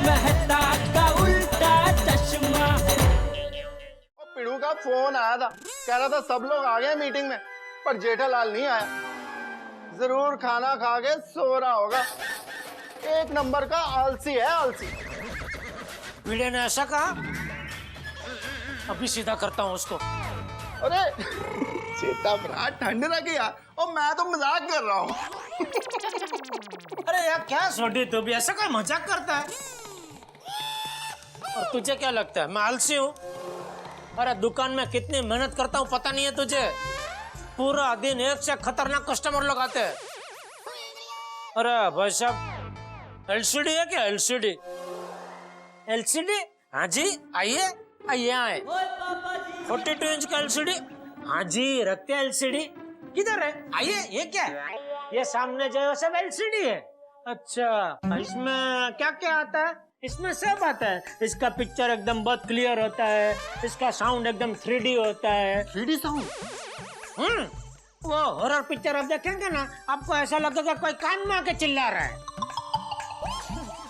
मेहता का उल्टा चश्मा। पिड़ू का फोन आया था, कह रहा था सब लोग आ गए मीटिंग में, पर जेठालाल नहीं आया। जरूर खाना खा के सो रहा होगा। एक नंबर का आलसी है, आलसी। भिड़े ने ऐसा कहा? अभी सीधा करता हूँ उसको। अरे चेता भरा, ठंड लगी यार, और मैं तो मजाक कर रहा हूँ। अरे यार क्या छोटी, तू भी ऐसा कोई मजाक करता है? और तुझे क्या लगता है मैं आलसी हूँ? अरे दुकान में कितनी मेहनत करता हूँ पता नहीं है तुझे? पूरा दिन एक से खतरनाक कस्टमर लोग आते हैं। अरे भाई साहब, एलसीडी है क्या? एलसीडी? एलसीडी? हाँ जी, आइए आइए आए। 42 इंच का एलसीडी? हाँ जी, रखते हैं एलसीडी। किधर है? आइए। ये क्या है? ये सामने जो है सब एलसीडी है। अच्छा, इसमें क्या क्या आता है? इसमें सब आता है। इसका पिक्चर एकदम बहुत क्लियर होता है, इसका साउंड एकदम 3D होता है। 3D sound? वो हॉरर पिक्चर आप देखेंगे ना, आपको ऐसा लगेगा कोई कान में आके चिल्ला रहा है।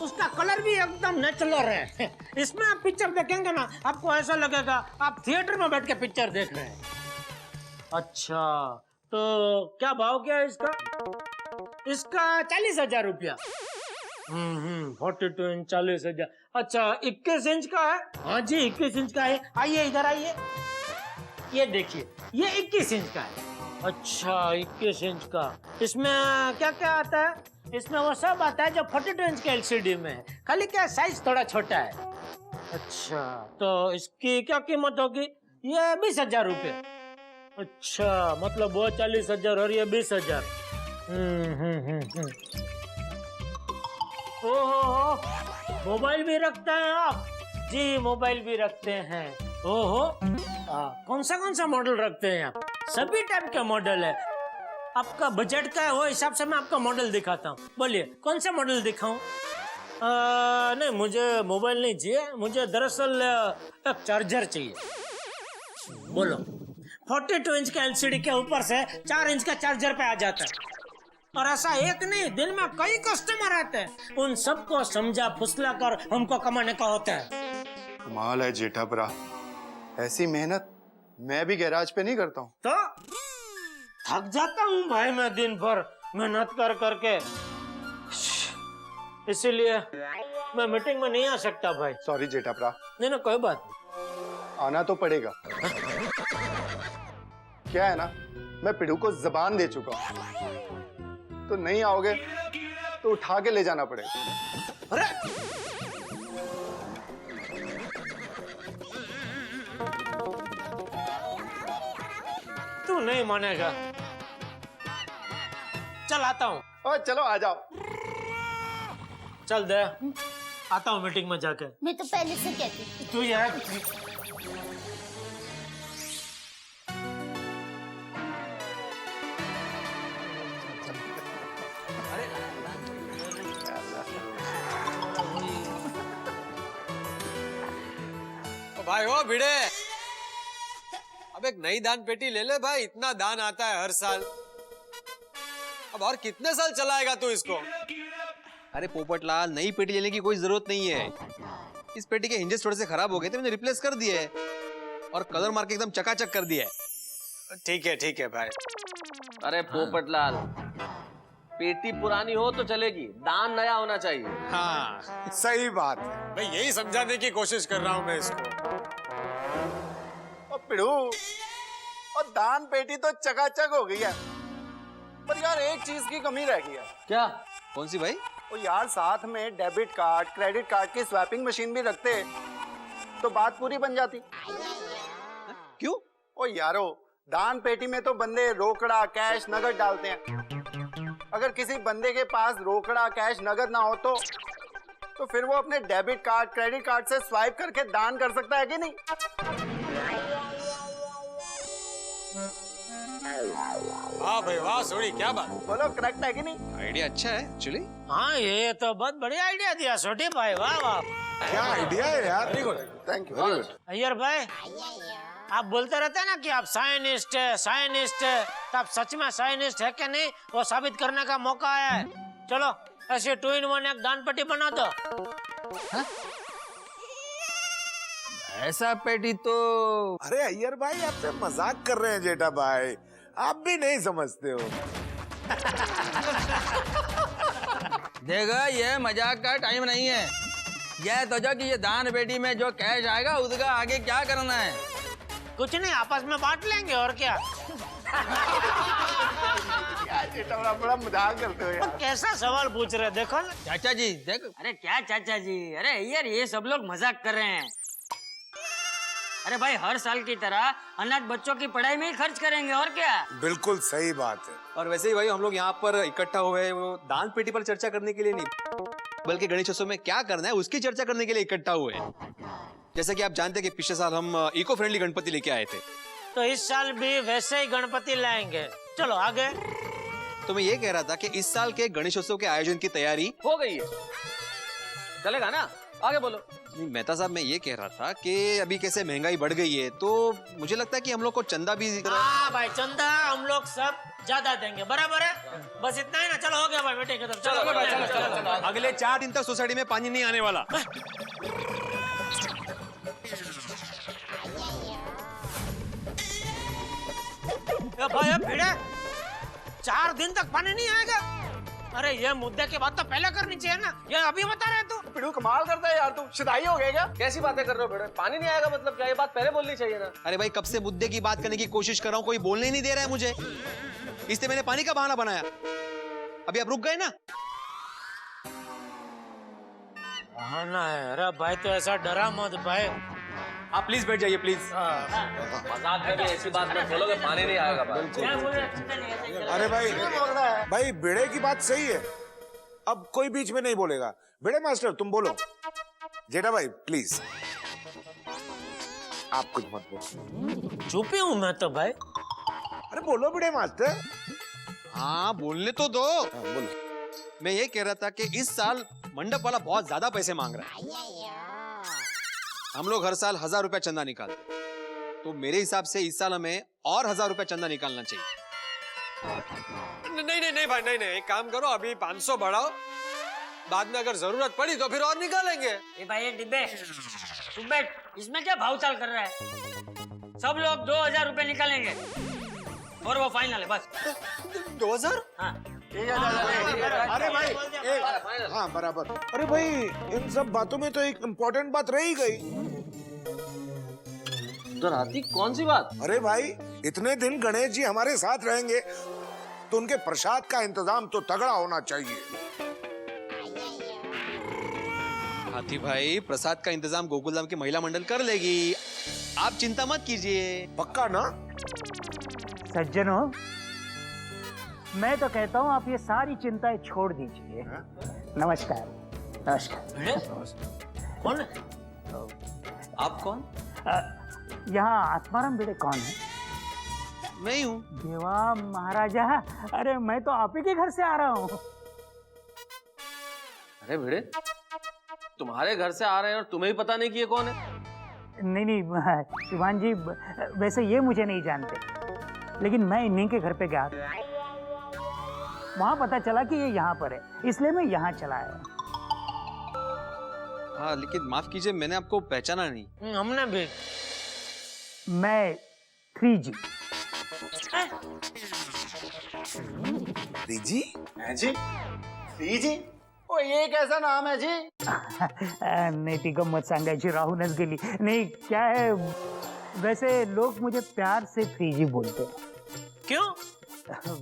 उसका कलर भी एकदम नेचुरल है। इसमें आप पिक्चर देखेंगे ना, आपको ऐसा लगेगा आप थिएटर में बैठ के पिक्चर देख रहे हैं। अच्छा, तो क्या भाव क्या है इसका? इसका 40,000 रुपया। 42 इंच 40,000। अच्छा, 21 इंच का है? हाँ जी, 21 इंच का है। आइए इधर आइए, ये देखिए, ये 21 इंच का है। अच्छा, 21 इंच का। इसमें क्या क्या आता है? इसमें वो सब आता है जो 42 इंच के एलसीडी में है, खाली क्या साइज थोड़ा छोटा है। अच्छा, तो इसकी क्या कीमत होगी? ये 20,000 रुपये। अच्छा, मतलब वो 40,000 और ये 20,000। ओहो, मोबाइल भी रखते हैं आप? जी, मोबाइल भी रखते हैं। ओहो, कौन सा मॉडल रखते हैं आप? सभी टाइप के मॉडल है। आपका बजट का है, वो हिसाब से मैं आपका मॉडल दिखाता हूँ। बोलिए कौन सा मॉडल दिखाऊं? नहीं, मुझे मोबाइल नहीं चाहिए, मुझे दरअसल एक चार्जर चाहिए। बोलो। 42 इंच का एलसीडी के ऊपर से 4 इंच का चार्जर पे आ जाता है। और ऐसा एक नहीं, दिन में कई कस्टमर आते हैं, उन सबको समझा फुसला कर हमको कमाने का होता है। कमाल है जेठा भरा, ऐसी मेहनत मैं भी गैराज पे नहीं करता हूँ। तो थक जाता हूँ भाई मैं दिन भर मेहनत कर करके, इसीलिए मैं मीटिंग में नहीं आ सकता भाई। सॉरी जेठा भरा। नहीं ना, कोई बात नहीं। आना तो पड़ेगा। क्या है ना, मैं पिड़ू को जबान दे चुका हूँ, तो नहीं आओगे तो उठा के ले जाना पड़ेगा। अरे तू नहीं मानेगा। चल आता हूँ। और चलो आ जाओ। चल दे, आता हूँ मीटिंग में जाके। मैं तो पहले से कहती थी। तू यार भाई हो भिड़े, अब एक नई दान पेटी ले ले भाई, इतना दान आता है हर साल। अब और कितने साल चलाएगा तू इसको? अरे पोपटलाल, नई पेटी लेने की कोई जरूरत नहीं है। इस पेटी के हिंजेस थोड़े से खराब हो गए थे, मैंने रिप्लेस कर दिए है और कलर मार के एकदम चकाचक कर दिया है। ठीक है भाई। अरे पोपटलाल, पेटी पुरानी हो तो चलेगी, दान नया होना चाहिए। हाँ सही बात है भाई, यही समझाने की कोशिश कर रहा हूँ मैं इसको। और पिड़ू, और दान पेटी तो चकाचक हो गई है, पर यार एक चीज की कमी रह गई है। क्या? कौन सी भाई? वो यार साथ में डेबिट कार्ड क्रेडिट कार्ड की स्वैपिंग मशीन भी रखते तो बात पूरी बन जाती। क्यों? ओ यारो, दान पेटी में तो बंदे रोकड़ा कैश नगद डालते हैं। अगर किसी बंदे के पास रोकड़ा कैश नगद ना हो तो फिर वो अपने डेबिट कार्ड क्रेडिट कार्ड से स्वाइप करके दान कर सकता है कि नहीं? वाह भाई वाह, सोनी क्या बात। बोलो, करेक्ट है कि नहीं? आइडिया अच्छा है एक्चुअली। हाँ, ये तो बहुत बढ़िया आइडिया दिया छोटे भाई। वाह वाह, क्या आइडिया है यार। Very good. Thank you, very good. Iyer भाई, आप बोलते रहते हैं ना कि आप साइनिस्ट है, तो आप सच में साइनिस्ट है कि नहीं, वो साबित करने का मौका आया है। चलो ऐसे 2 in 1 एक दान पेटी बना दो। ऐसा पेटी तो अरे अय्यर भाई आपसे मजाक कर रहे हैं जेठा भाई, आप भी नहीं समझते हो। देखो ये मजाक का टाइम नहीं है। यह सोचो कि ये दान पेटी में जो कैश आएगा उसका आगे क्या करना है। कुछ नहीं, आपस में बांट लेंगे और क्या। यार जेठा बड़ा बड़ा मजाक करते हो यार। कैसा सवाल पूछ रहे, देखो ना। चाचा जी देखो। अरे क्या चाचा जी, अरे यार ये सब लोग मजाक कर रहे हैं। अरे भाई हर साल की तरह अनाथ बच्चों की पढ़ाई में ही खर्च करेंगे और क्या। बिल्कुल सही बात है। और वैसे ही भाई हम लोग यहाँ पर इकट्ठा हुए हैं वो दान पेटी पर चर्चा करने के लिए नहीं, बल्कि गणेशोत्सव में क्या करना है उसकी चर्चा करने के लिए इकट्ठा हुए हैं। जैसे कि आप जानते हैं कि पिछले साल हम इको फ्रेंडली गणपति लेके आए थे, तो इस साल भी वैसे ही गणपति लाएंगे। चलो आगे। तो मैं ये कह रहा था कि इस साल के गणेशोत्सव के आयोजन की तैयारी हो गई है, चलेगा ना? आगे बोलो। नहीं मेहता साहब, मैं ये कह रहा था कि अभी कैसे महंगाई बढ़ गई है तो मुझे लगता है कि हम लोग को चंदा भी हाँ भाई, चंदा हम लोग सब ज्यादा देंगे, बराबर है। बस इतना ही ना। चलो हो गया भाई, बेटे की तरफ चलो। अगले 4 दिन तक सोसाइटी में पानी नहीं आने वाला। भाई अब भिड़े 4 दिन तक पानी नहीं आएगा। अरे ये मुद्दे की बात तो पहले करनी चाहिए ना, ये अभी बता रहे तू। पिड़ू कमाल करता है यार, तू शिदाई हो गया क्या? कैसी बातें कर रहे हो बेटे? पानी नहीं आएगा मतलब क्या? ये बात पहले बोलनी चाहिए ना। अरे भाई कब से मुद्दे की बात करने की कोशिश कर रहा हूँ, कोई बोलने ही नहीं दे रहा है मुझे, इसलिए मैंने पानी का बहाना बनाया। अभी आप रुक गए ना। बहाना है? अरे भाई तो ऐसा डरा मत भाई। आप प्लीज बैठ जाइए प्लीज। मजाक में भी ऐसी बात मत बोलो कि पानी नहीं आएगा भाई। क्या बोल रहे? चिंता नहीं, ऐसे ही चलेगा। अरे भाई भाई भिड़े की बात सही है, अब कोई बीच में नहीं बोलेगा। भिड़े मास्टर तुम बोलो। जेठा भाई प्लीज आप कुछ मत बोलो। चुप ही हूँ मैं तो भाई। अरे बोलो भिड़े मास्टर। हाँ बोलने तो दो। हाँ, बोलो। मैं ये कह रहा था कि इस साल मंडप वाला बहुत ज्यादा पैसे मांग रहा है। हम लोग हर साल 1000 रुपया चंदा निकालते, तो मेरे हिसाब से इस साल हमें और 1000 रुपया चंदा निकालना चाहिए। नहीं भाई, नहीं, एक काम करो, अभी 500 बढ़ाओ, बाद में अगर जरूरत पड़ी तो फिर और निकालेंगे। ए भाई ये डिब्बे तू बैठ, इसमें क्या भावताल कर रहा है? सब लोग 2000 रुपए निकालेंगे और वो फाइनल है बस। 2000? हाँ अरे भाई हाँ बराबर। अरे भाई इन सब बातों में तो एक इम्पोर्टेंट बात रह ही गई। तो राती कौन सी बात? अरे भाई इतने दिन गणेश जी हमारे साथ रहेंगे तो उनके प्रसाद का इंतजाम तो तगड़ा होना चाहिए। हाथी भाई प्रसाद का इंतजाम गोकुलधाम की महिला मंडल कर लेगी, आप चिंता मत कीजिए। पक्का ना? सज्जनों, मैं तो कहता हूँ आप ये सारी चिंताएं छोड़ दीजिए। नमस्कार। नमस्कार। कौन है? आप कौन? यहाँ आत्माराम भिड़े कौन है? मैं ही हूँ। देवा महाराजा, अरे मैं तो आप ही के घर से आ रहा हूँ। अरे भिड़े, तुम्हारे घर से आ रहे हैं और तुम्हें ही पता नहीं कि ये कौन है? नहीं शिवान जी, वैसे ये मुझे नहीं जानते, लेकिन मैं इन्हीं के घर पे गया था, वहां पता चला कि ये यहाँ पर है, इसलिए मैं यहाँ चला आया। हाँ लेकिन माफ कीजिए, मैंने आपको पहचाना नहीं। हमने भी। मैं 3G। 3G? जी 3G? ओ ये कैसा नाम है जी? नाही ती गंमत सांगायची राहूनच गेली। नहीं क्या है, वैसे लोग मुझे प्यार से 3G बोलते हैं। क्यों?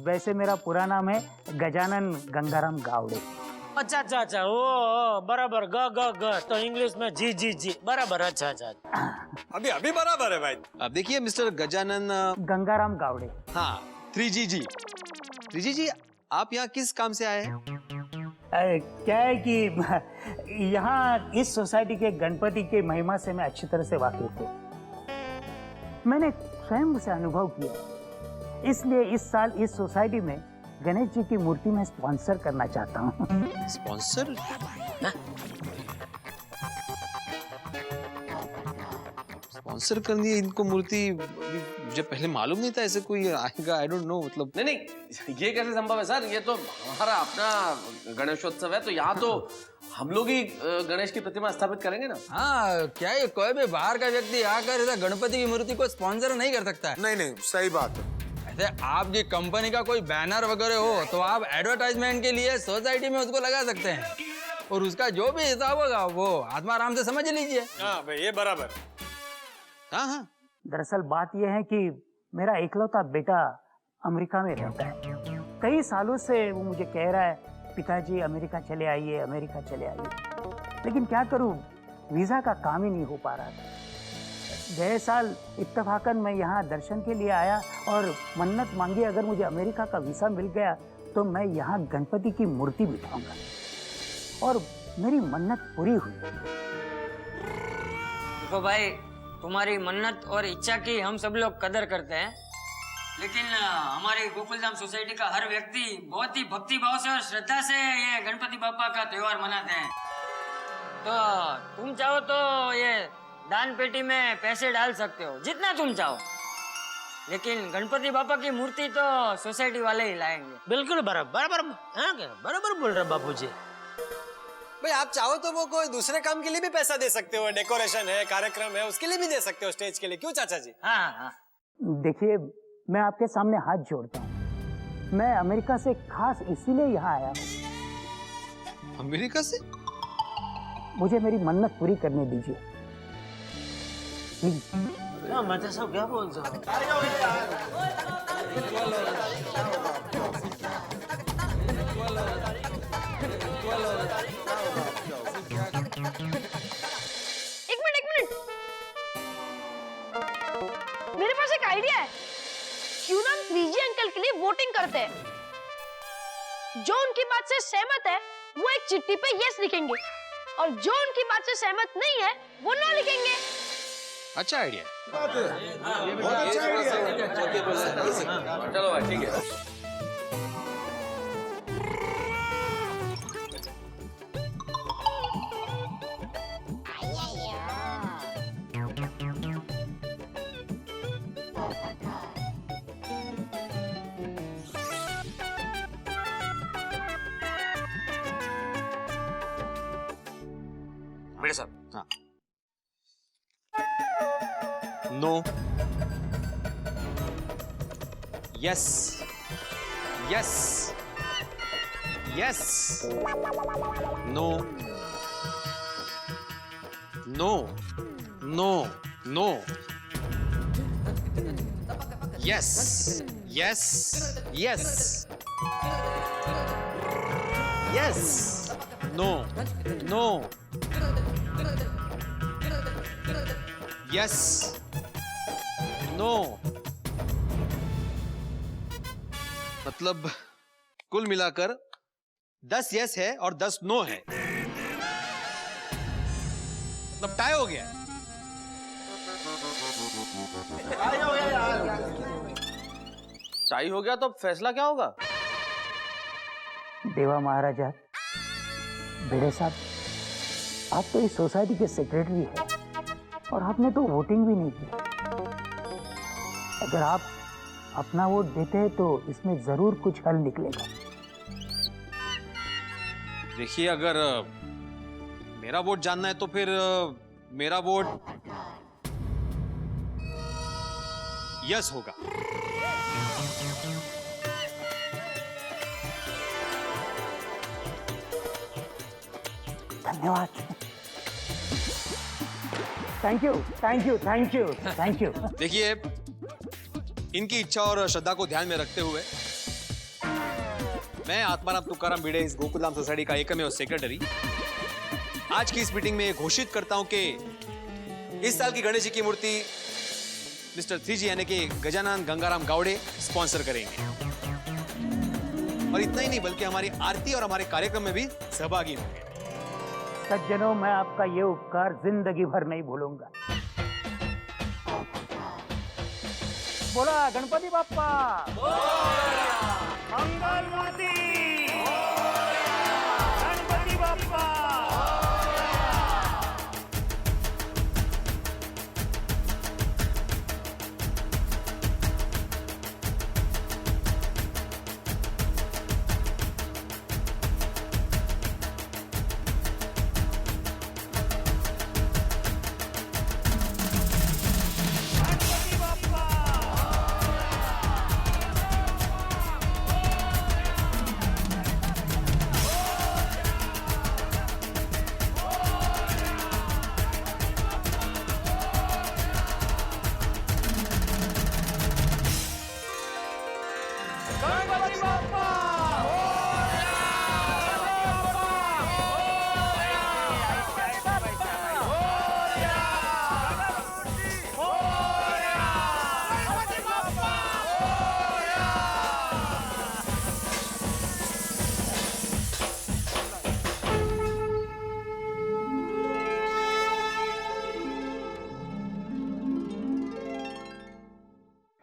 वैसे मेरा पूरा नाम है गजानन गंगाराम गावड़े। अच्छा ओ बराबर ग तो इंग्लिश में जी बराबर। अच्छा अभी बराबर है भाई। अब देखिए मिस्टर गजानन गंगाराम गावड़े। हाँ 3G जी, आप यहाँ किस काम से आए हैं? क्या है कि यहाँ इस सोसाइटी के गणपति के महिमा से मैं अच्छी तरह से वाकिफ हूँ। मैंने स्वयं उसे अनुभव किया, इसलिए इस साल इस सोसाइटी में गणेश जी की मूर्ति में स्पॉन्सर करना चाहता हूँ। स्पॉन्सर? स्पॉन्सर करनी है इनको मूर्ति? मुझे पहले मालूम नहीं था ऐसे कोई आएगा। आई डोंट नो, मतलब नहीं, ये कैसे संभव है सर? ये तो हमारा अपना गणेशोत्सव है, तो यहाँ तो हम लोग ही गणेश की प्रतिमा स्थापित करेंगे ना। हाँ, क्या ये कोई भी बाहर का व्यक्ति आकर इधर गणपति की मूर्ति को स्पॉन्सर नहीं कर सकता है। नहीं नहीं, सही बात है। ऐसे आपकी कंपनी का कोई बैनर वगैरह हो तो आप एडवर्टाइजमेंट के लिए सोसाइटी में उसको लगा सकते हैं, और उसका जो भी हिसाब होगा वो आत्माराम से समझ लीजिए। हाँ भाई, ये बराबर। हाँ हाँ, दरअसल बात यह है कि मेरा इकलौता बेटा अमेरिका में रहता है। कई सालों से वो मुझे कह रहा है, पिताजी अमेरिका चले आइए, अमेरिका चले आइए। लेकिन क्या करूं, वीजा का काम ही नहीं हो पा रहा था। गए साल इत्तेफाकन मैं यहाँ दर्शन के लिए आया और मन्नत मांगी, अगर मुझे अमेरिका का वीजा मिल गया तो मैं यहाँ गणपति की मूर्ति बिठाऊंगा, और मेरी मन्नत पूरी हुई। देखो भाई, तुम्हारी मन्नत और इच्छा की हम सब लोग कदर करते हैं, लेकिन हमारी गोकुलधाम सोसाइटी का हर व्यक्ति बहुत ही भक्ति भाव से और श्रद्धा से ये गणपति बापा का त्योहार मनाते हैं। तो तुम चाहो तो ये दान पेटी में पैसे डाल सकते हो, जितना तुम चाहो, लेकिन गणपति बापा की मूर्ति तो सोसाइटी वाले ही लाएंगे। बिल्कुल बराबर बराबर, हाँ क्या बराबर बोल रहे बापू जी। भाई आप चाहो तो वो कोई दूसरे काम के लिए भी पैसा दे सकते हो, डेकोरेशन है, कार्यक्रम है, उसके लिए भी दे सकते हो, स्टेज के लिए। क्यों चाचा जी? हाँ हाँ, देखिए, मैं आपके सामने हाथ जोड़ता हूँ। मैं अमेरिका से खास इसीलिए यहाँ आया हूँ। अमेरिका से? मुझे मेरी मन्नत पूरी करने दीजिए प्लीज। मैं तो सब क्या बोल रहा हूँ। एक मिनट, मेरे पास एक आइडिया है। क्यों ना हम 3G अंकल के लिए वोटिंग करते हैं। जो उनकी बात से सहमत है वो एक चिट्ठी पे यस लिखेंगे, और जो उनकी बात से सहमत नहीं है वो नो लिखेंगे। अच्छा आइडिया। बहुत अच्छा आइडिया। चलो भाई, ठीक है। मेरे साथ। हाँ। No. Yes. Yes. Yes. No. No. No. No. Yes. Yes. Yes. Yes. No. No. Yes. No. मतलब कुल मिलाकर 10 यस है और 10 नो है, मतलब टाई हो गया। टाई हो गया तो फैसला क्या होगा? देवा महाराजा, बेड़े साहब, आप तो इस सोसाइटी के सेक्रेटरी हैं और आपने तो वोटिंग भी नहीं की। अगर आप अपना वोट देते हैं तो इसमें जरूर कुछ हल निकलेगा। देखिए, अगर मेरा वोट जानना है तो फिर मेरा वोट यस होगा। धन्यवाद। Thank you, thank you, thank you, thank you. देखिए, इनकी इच्छा और श्रद्धा को ध्यान में रखते हुए मैं आत्माराम तुकाराम भिड़े, इस गोकुलधाम सोसाइटी का एकमेव सेक्रेटरी, आज की इस मीटिंग में घोषित करता हूं कि इस साल की गणेश जी की मूर्ति मिस्टर 3G यानी कि गजानन गंगाराम गावड़े स्पॉन्सर करेंगे। और इतना ही नहीं, बल्कि हमारी आरती और हमारे कार्यक्रम में भी सहभागी होंगे। सज्जनों, मैं आपका ये उपकार जिंदगी भर नहीं भूलूंगा। बोला गणपति बाप्पा मंगल मूर्ति, गणपति बाप्पा।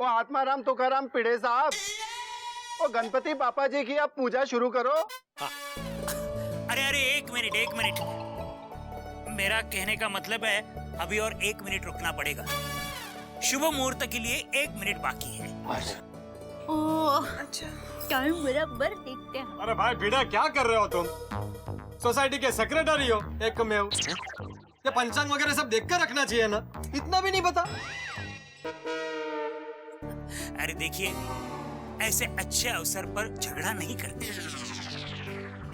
आत्माराम तुकाराम पिड़े साहब, वो गणपति बापा जी की आप पूजा शुरू करो। अरे अरे एक मिनट, मेरा कहने का मतलब है अभी और 1 मिनट रुकना पड़ेगा। शुभ मुहूर्त के लिए 1 मिनट बाकी है। अच्छा टाइम बराबर देखते हैं। अरे भाई भिड़े, क्या कर रहे हो तुम? सोसाइटी के सेक्रेटरी हो एक में हो, ये पंचांग वगैरह सब देख कर रखना चाहिए ना, इतना भी नहीं पता। अरे देखिए, ऐसे अच्छे अवसर पर झगड़ा नहीं करते।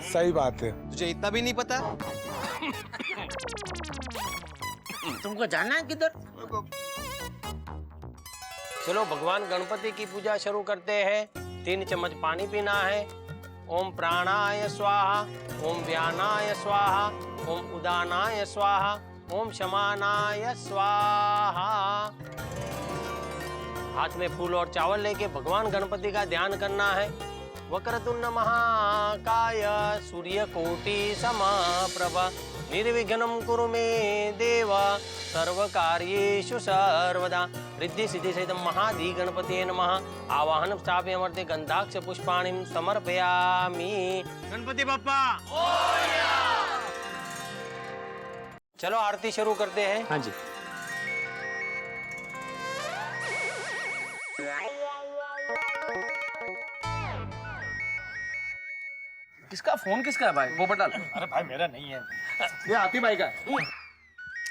सही बात है। तुझे इतना भी नहीं पता? तुमको जाना है किधर? चलो भगवान गणपति की पूजा शुरू करते हैं। 3 चम्मच पानी पीना है। ओम प्राणाय स्वाहा, ओम व्यानाय स्वाहा, ओम उदानाय स्वाहा, ओम शमानाय स्वाहा। हाथ में फूल और चावल लेके भगवान गणपति का ध्यान करना है। वक्रतुंड महाकाय सूर्यकोटि समप्रभ निर्विघ्नं कुरु मे देव सर्वकार्येषु सर्वदा। रिद्धि सिद्धि सहितं महाधि गणपते नमः। आवाहनं स्थापयामर्थे गंधाक्ष पुष्पाणिं समर्पयामि। गणपति बप्पा। चलो आरती शुरू करते हैं। हाँ जी। किसका फोन किसका है भाई? वो बता। अरे भाई मेरा नहीं है, ये हाथी भाई का है।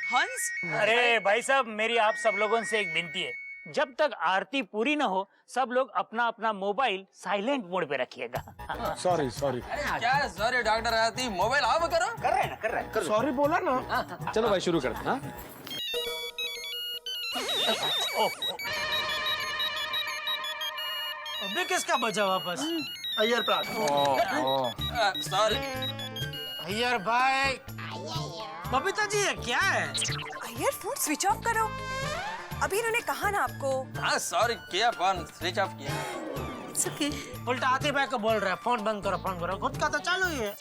हंस, अरे भाई साहब, मेरी आप सब लोगों से एक विनती है, जब तक आरती पूरी ना हो सब लोग अपना अपना मोबाइल साइलेंट मोड पे रखिएगा। सॉरी। क्या सॉरी डॉक्टर आती, मोबाइल ऑफ करो। कर रहे हैं। सॉरी बोला ना। चलो भाई शुरू करते हैं। अभी किसका बचा वापस? अय्यर प्राग। सॉरी अय्यर भाई। बबीता जी, ये क्या है? अय्यर फोन स्विच ऑफ करो। अभी इन्होंने कहा ना आपको। हाँ सॉरी किया, फोन स्विच ऑफ किया। It's okay. उल्टा आते भाई को बोल रहा है फोन बंद करो। खुद का तो चालू ही है।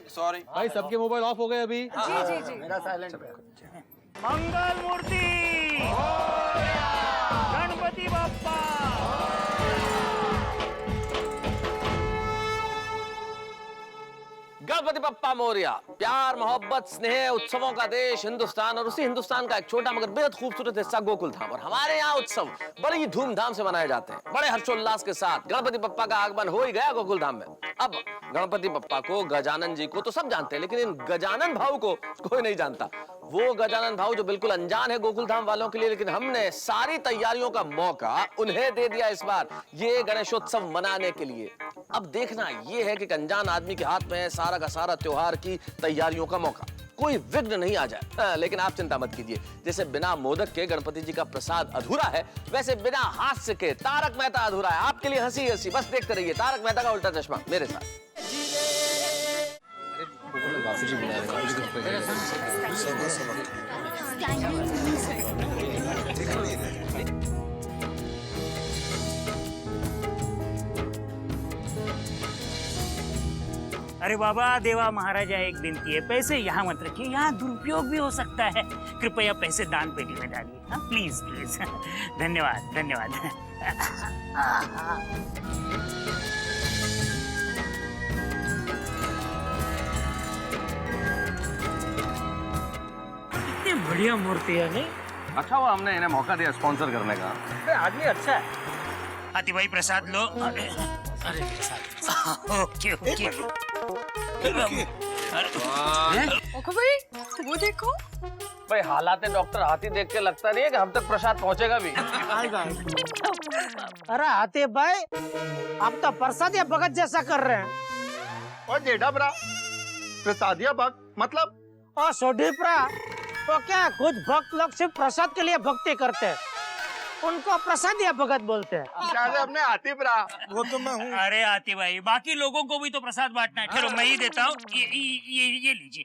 सॉरी भाई सबके मोबाइल ऑफ हो गए अभी। जी। मेरा साइलेंट पे। मंगल मूर्ति गणपति बाप्पा। गणपति बप्पा मोरया। प्यार मोहब्बत स्नेह उत्सवों का देश हिंदुस्तान, और उसी हिंदुस्तान का एक छोटा मगर बेहद खूबसूरत हिस्सा गोकुल धाम। और हमारे यहाँ उत्सव बड़ी ही धूमधाम से मनाए जाते हैं। बड़े हर्षोल्लास के साथ गणपति बप्पा का आगमन हो ही गया गोकुल धाम में। अब गणपति बप्पा को, गजानन जी को तो सब जानते हैं, लेकिन इन गजानन भाव को कोई नहीं जानता। वो गजानन भाव जो बिल्कुल अनजान है गोकुल धाम वालों के लिए, लेकिन हमने सारी तैयारियों का मौका उन्हें दे दिया इस बार ये गणेशोत्सव मनाने के लिए। अब देखना ये है कि अनजान आदमी के हाथ में है सारा का सारा त्योहार की तैयारियों का मौका, कोई विघ्न नहीं आ जाए। लेकिन आप चिंता मत कीजिए, जैसे बिना मोदक के गणपति जी का प्रसाद अधूरा है, वैसे बिना हास्य के तारक मेहता अधूरा है। आपके लिए हंसी हंसी, बस देखते रहिए तारक मेहता का उल्टा चश्मा मेरे साथ। अरे बाबा देवा महाराजा, एक विनती है, पैसे यहाँ मत रखिए, यहाँ दुरुपयोग भी हो सकता है। कृपया पैसे दान पेटी में डालिए। हाँ प्लीज प्लीज। धन्यवाद। इतनी बढ़िया मूर्ति है नहीं? अच्छा हुआ हमने इन्हें मौका दिया स्पॉन्सर करने का। आदमी अच्छा है। हाथी भाई प्रसाद लो। अरे ओके। ओको भाई, वो देखो। भाई हालात डॉक्टर हाथी देख के लगता नहीं है कि हम तक प्रसाद पहुंचेगा भी। अरे आते भाई, आप तो प्रसाद या भगत जैसा कर रहे हैं। और जेठा ब्रा, प्रसादिया भक्त मतलब? और सोडीप्रा तो क्या, कुछ भक्त लोग सिर्फ प्रसाद के लिए भक्ति करते हैं, उनको प्रसाद या भगत बोलते हैं। अपने हाथी ब्रा। वो तो मैं हूँ। अरे हाथी भाई, बाकी लोगों को भी तो प्रसाद बांटना है। ठहरो, मैं ही देता हूँ। ये लीजिए।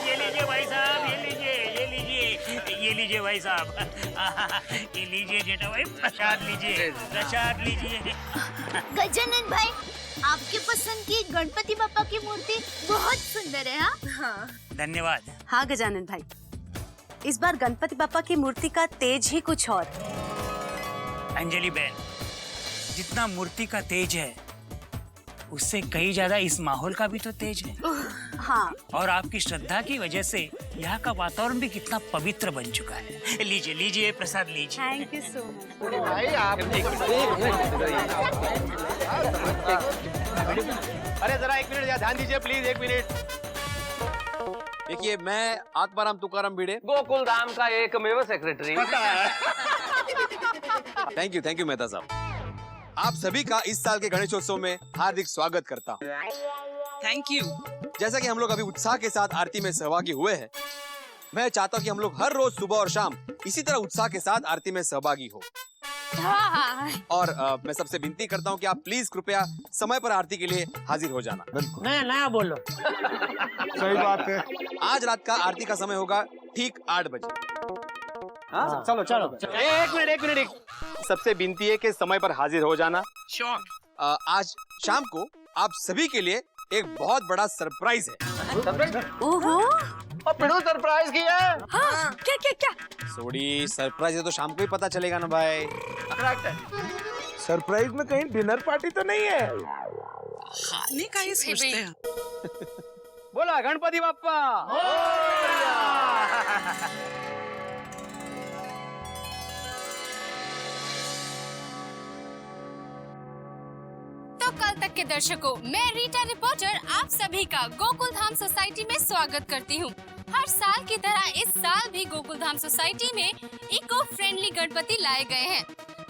ये लीजिए भाई साहब, ये लीजिए भाई साहब। ये लीजिए जेठा भाई, प्रसाद लीजिए। गजानन भाई, आपके पसंद की गणपति बापा की मूर्ति बहुत सुंदर है। हाँ धन्यवाद। हाँ गजानन भाई, इस बार गणपति बापा की मूर्ति का तेज ही कुछ और। अंजलि बहन, जितना मूर्ति का तेज है उससे कई ज्यादा इस माहौल का भी तो तेज है। हाँ। और आपकी श्रद्धा की वजह से यहाँ का वातावरण भी कितना पवित्र बन चुका है। लीजिए लीजिए प्रसाद लीजिए। Thank you so much. भाई आप अरे जरा 1 मिनट ध्यान दीजिए प्लीज, 1 मिनट। देखिए, मैं आत्माराम तुकाराम भिड़े, गोकुल धाम का एकमेव सेक्रेटरी। थैंक यू मेहता साहब। आप सभी का इस साल के गणेशोत्सव में हार्दिक स्वागत करता हूँ। Thank you. जैसा कि हम लोग अभी उत्साह के साथ आरती में सहभागी हुए हैं, मैं चाहता हूँ कि हम लोग हर रोज सुबह और शाम इसी तरह उत्साह के साथ आरती में सहभागी हो। और मैं सबसे विनती करता हूँ कि आप प्लीज कृपया समय पर आरती के लिए हाजिर हो जाना। बिल्कुल नया बोलो। सही बात है। आज रात का आरती का समय होगा ठीक 8 बजे। हाँ, चलो चलो। एक मिनट। सबसे विनती है कि समय पर हाजिर हो जाना। आज शाम को आप सभी के लिए एक बहुत बड़ा सरप्राइज है। ओहो। सरप्राइज किया है। हाँ, क्या? थोड़ी सरप्राइज है तो शाम को ही पता चलेगा ना भाई। सरप्राइज में कहीं डिनर पार्टी तो नहीं है? खाने का ही सोचते हैं। बोला गणपति बाप्पा। तो कल तक के दर्शकों, मैं रीटा रिपोर्टर आप सभी का गोकुल धाम सोसाइटी में स्वागत करती हूँ। हर साल की तरह इस साल भी गोकुल धाम सोसाइटी में इको फ्रेंडली गणपति लाए गए हैं।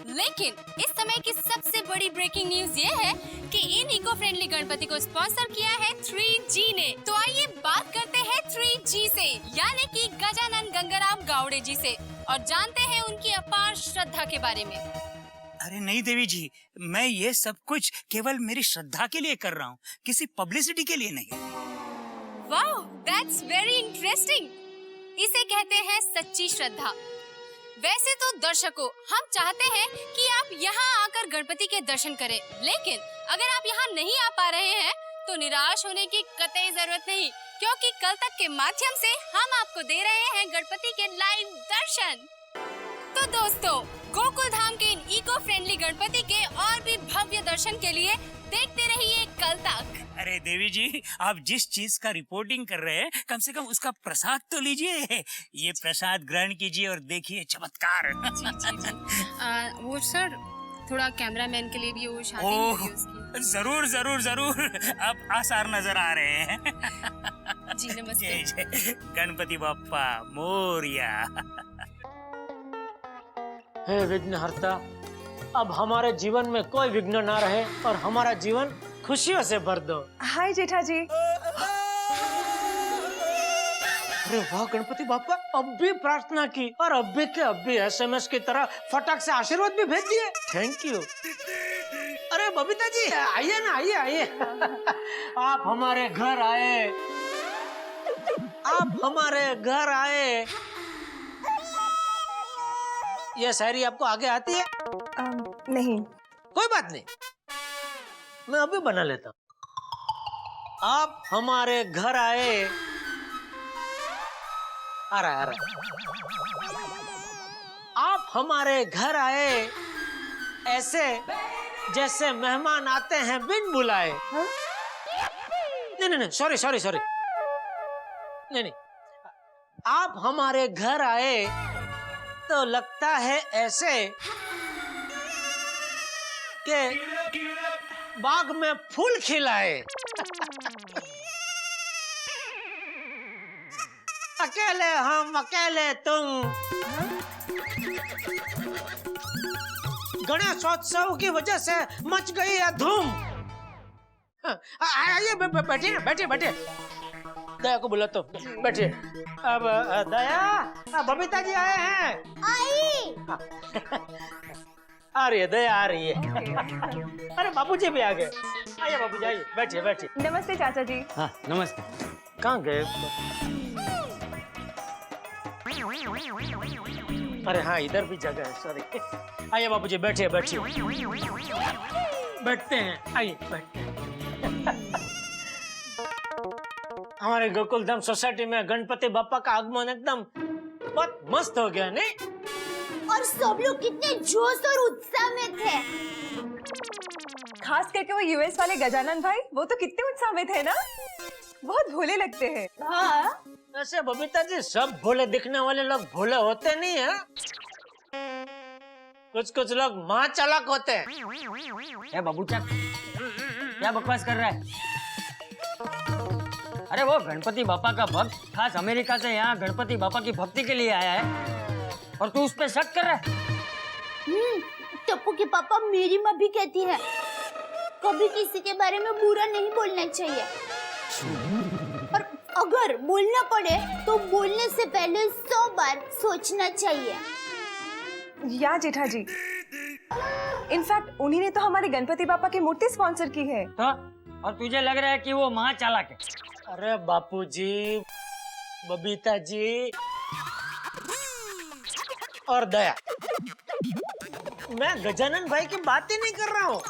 लेकिन इस समय की सबसे बड़ी ब्रेकिंग न्यूज ये है कि इन इको फ्रेंडली गणपति को स्पॉन्सर किया है 3G ने। तो आइए बात करते हैं 3G से, यानी कि गजानन गंगाराम गावड़े जी से, और जानते हैं उनकी अपार श्रद्धा के बारे में। अरे नहीं देवी जी, मैं ये सब कुछ केवल मेरी श्रद्धा के लिए कर रहा हूँ, किसी पब्लिसिटी के लिए नहीं। वाह, दैट्स वेरी इंटरेस्टिंग। इसे कहते हैं सच्ची श्रद्धा। वैसे तो दर्शकों, हम चाहते हैं कि आप यहाँ आकर गणपति के दर्शन करें, लेकिन अगर आप यहाँ नहीं आ पा रहे हैं तो निराश होने की कतई जरूरत नहीं, क्योंकि कल तक के माध्यम से हम आपको दे रहे हैं गणपति के लाइव दर्शन। तो दोस्तों, गोकुल धाम के इन इको फ्रेंडली गणपति के और भी भव्य दर्शन के लिए देखते रहिए कल तक। अरे देवी जी, आप जिस चीज का रिपोर्टिंग कर रहे हैं, कम से कम उसका प्रसाद तो लीजिए। ये प्रसाद ग्रहण कीजिए और देखिए चमत्कार। जी। वो सर, थोड़ा कैमरामैन के लिए भी वो शादी ओह, जरूर। अब आसार नजर आ रहे हैं। जी नमस्ते। जय जय गणपति बाप्पा मोरिया। हे विघ्नहर्ता, अब हमारे जीवन में कोई विघ्न ना रहे और हमारा जीवन खुशियों से भर दो। हाय जेठा जी। अरे वाह गणपति बाप्पा, अब भी प्रार्थना की और अब भी SMS की तरह फटाक से आशीर्वाद भी भेज दिए। Thank you. अरे बबीता जी, आइए ना, आइए। आप हमारे घर आए। ये शायरी आपको आगे आती है? नहीं। कोई बात नहीं, मैं अभी बना लेता हूँ। आप हमारे घर आए। आ रहा है। आप हमारे घर आए ऐसे जैसे मेहमान आते हैं बिन बुलाए। नहीं, सॉरी। नहीं, आप हमारे घर आए तो लगता है ऐसे कि बाग में फूल खिलाए। अकेले हम अकेले तुम, गणेशोत्सव की वजह से मच गई है धूम। आइए बैठिए। दया को बुला तो बैठिए। अब दया, बबीता जी आए हैं। आ रही है दया, आ रही है। अरे बाबूजी भी आ गए। आइए बाबूजी, आइए बैठिए। नमस्ते चाचा जी। हाँ नमस्ते। कहाँ गए? अरे हाँ, इधर भी जगह है, सॉरी। आइए बाबूजी, बैठिए। बैठते हैं, आइए बैठते हैं। हमारे गोकुल धाम सोसाइटी में गणपति बाप्पा का आगमन एकदम बहुत मस्त हो गया, नहीं? और सब लोग कितने जोश और उत्साह में थे। खास करके वो यूएस वाले गजानन भाई, वो तो कितने उत्साह में थे ना, बहुत भोले लगते हैं। हाँ वैसे बबीता जी, सब भोले दिखने वाले लोग भोले होते नहीं है। कुछ कुछ लोग माँ चालाक होते हैं। बाबूचा क्या बकवास कर रहा है? अरे वो गणपति बापा का भक्त खास अमेरिका से यहाँ गणपति बापा की भक्ति के लिए आया है और तू उस पे शक कर रहा है? टप्पू के पापा मेरी माँ भी कहती है कभी किसी के बारे में बुरा नहीं बोलना चाहिए, और अगर बोलना पड़े तो बोलने से पहले 100 बार सोचना चाहिए। या जेठा जी, इनफैक्ट उन्हीं ने तो हमारे गणपति बापा की मूर्ति स्पॉन्सर की है। तो और तुझे लग रहा है कि वो महाचालाक है? अरे बापूजी, बबीता जी और दया, मैं गजानन भाई की बात ही नहीं कर रहा हूँ।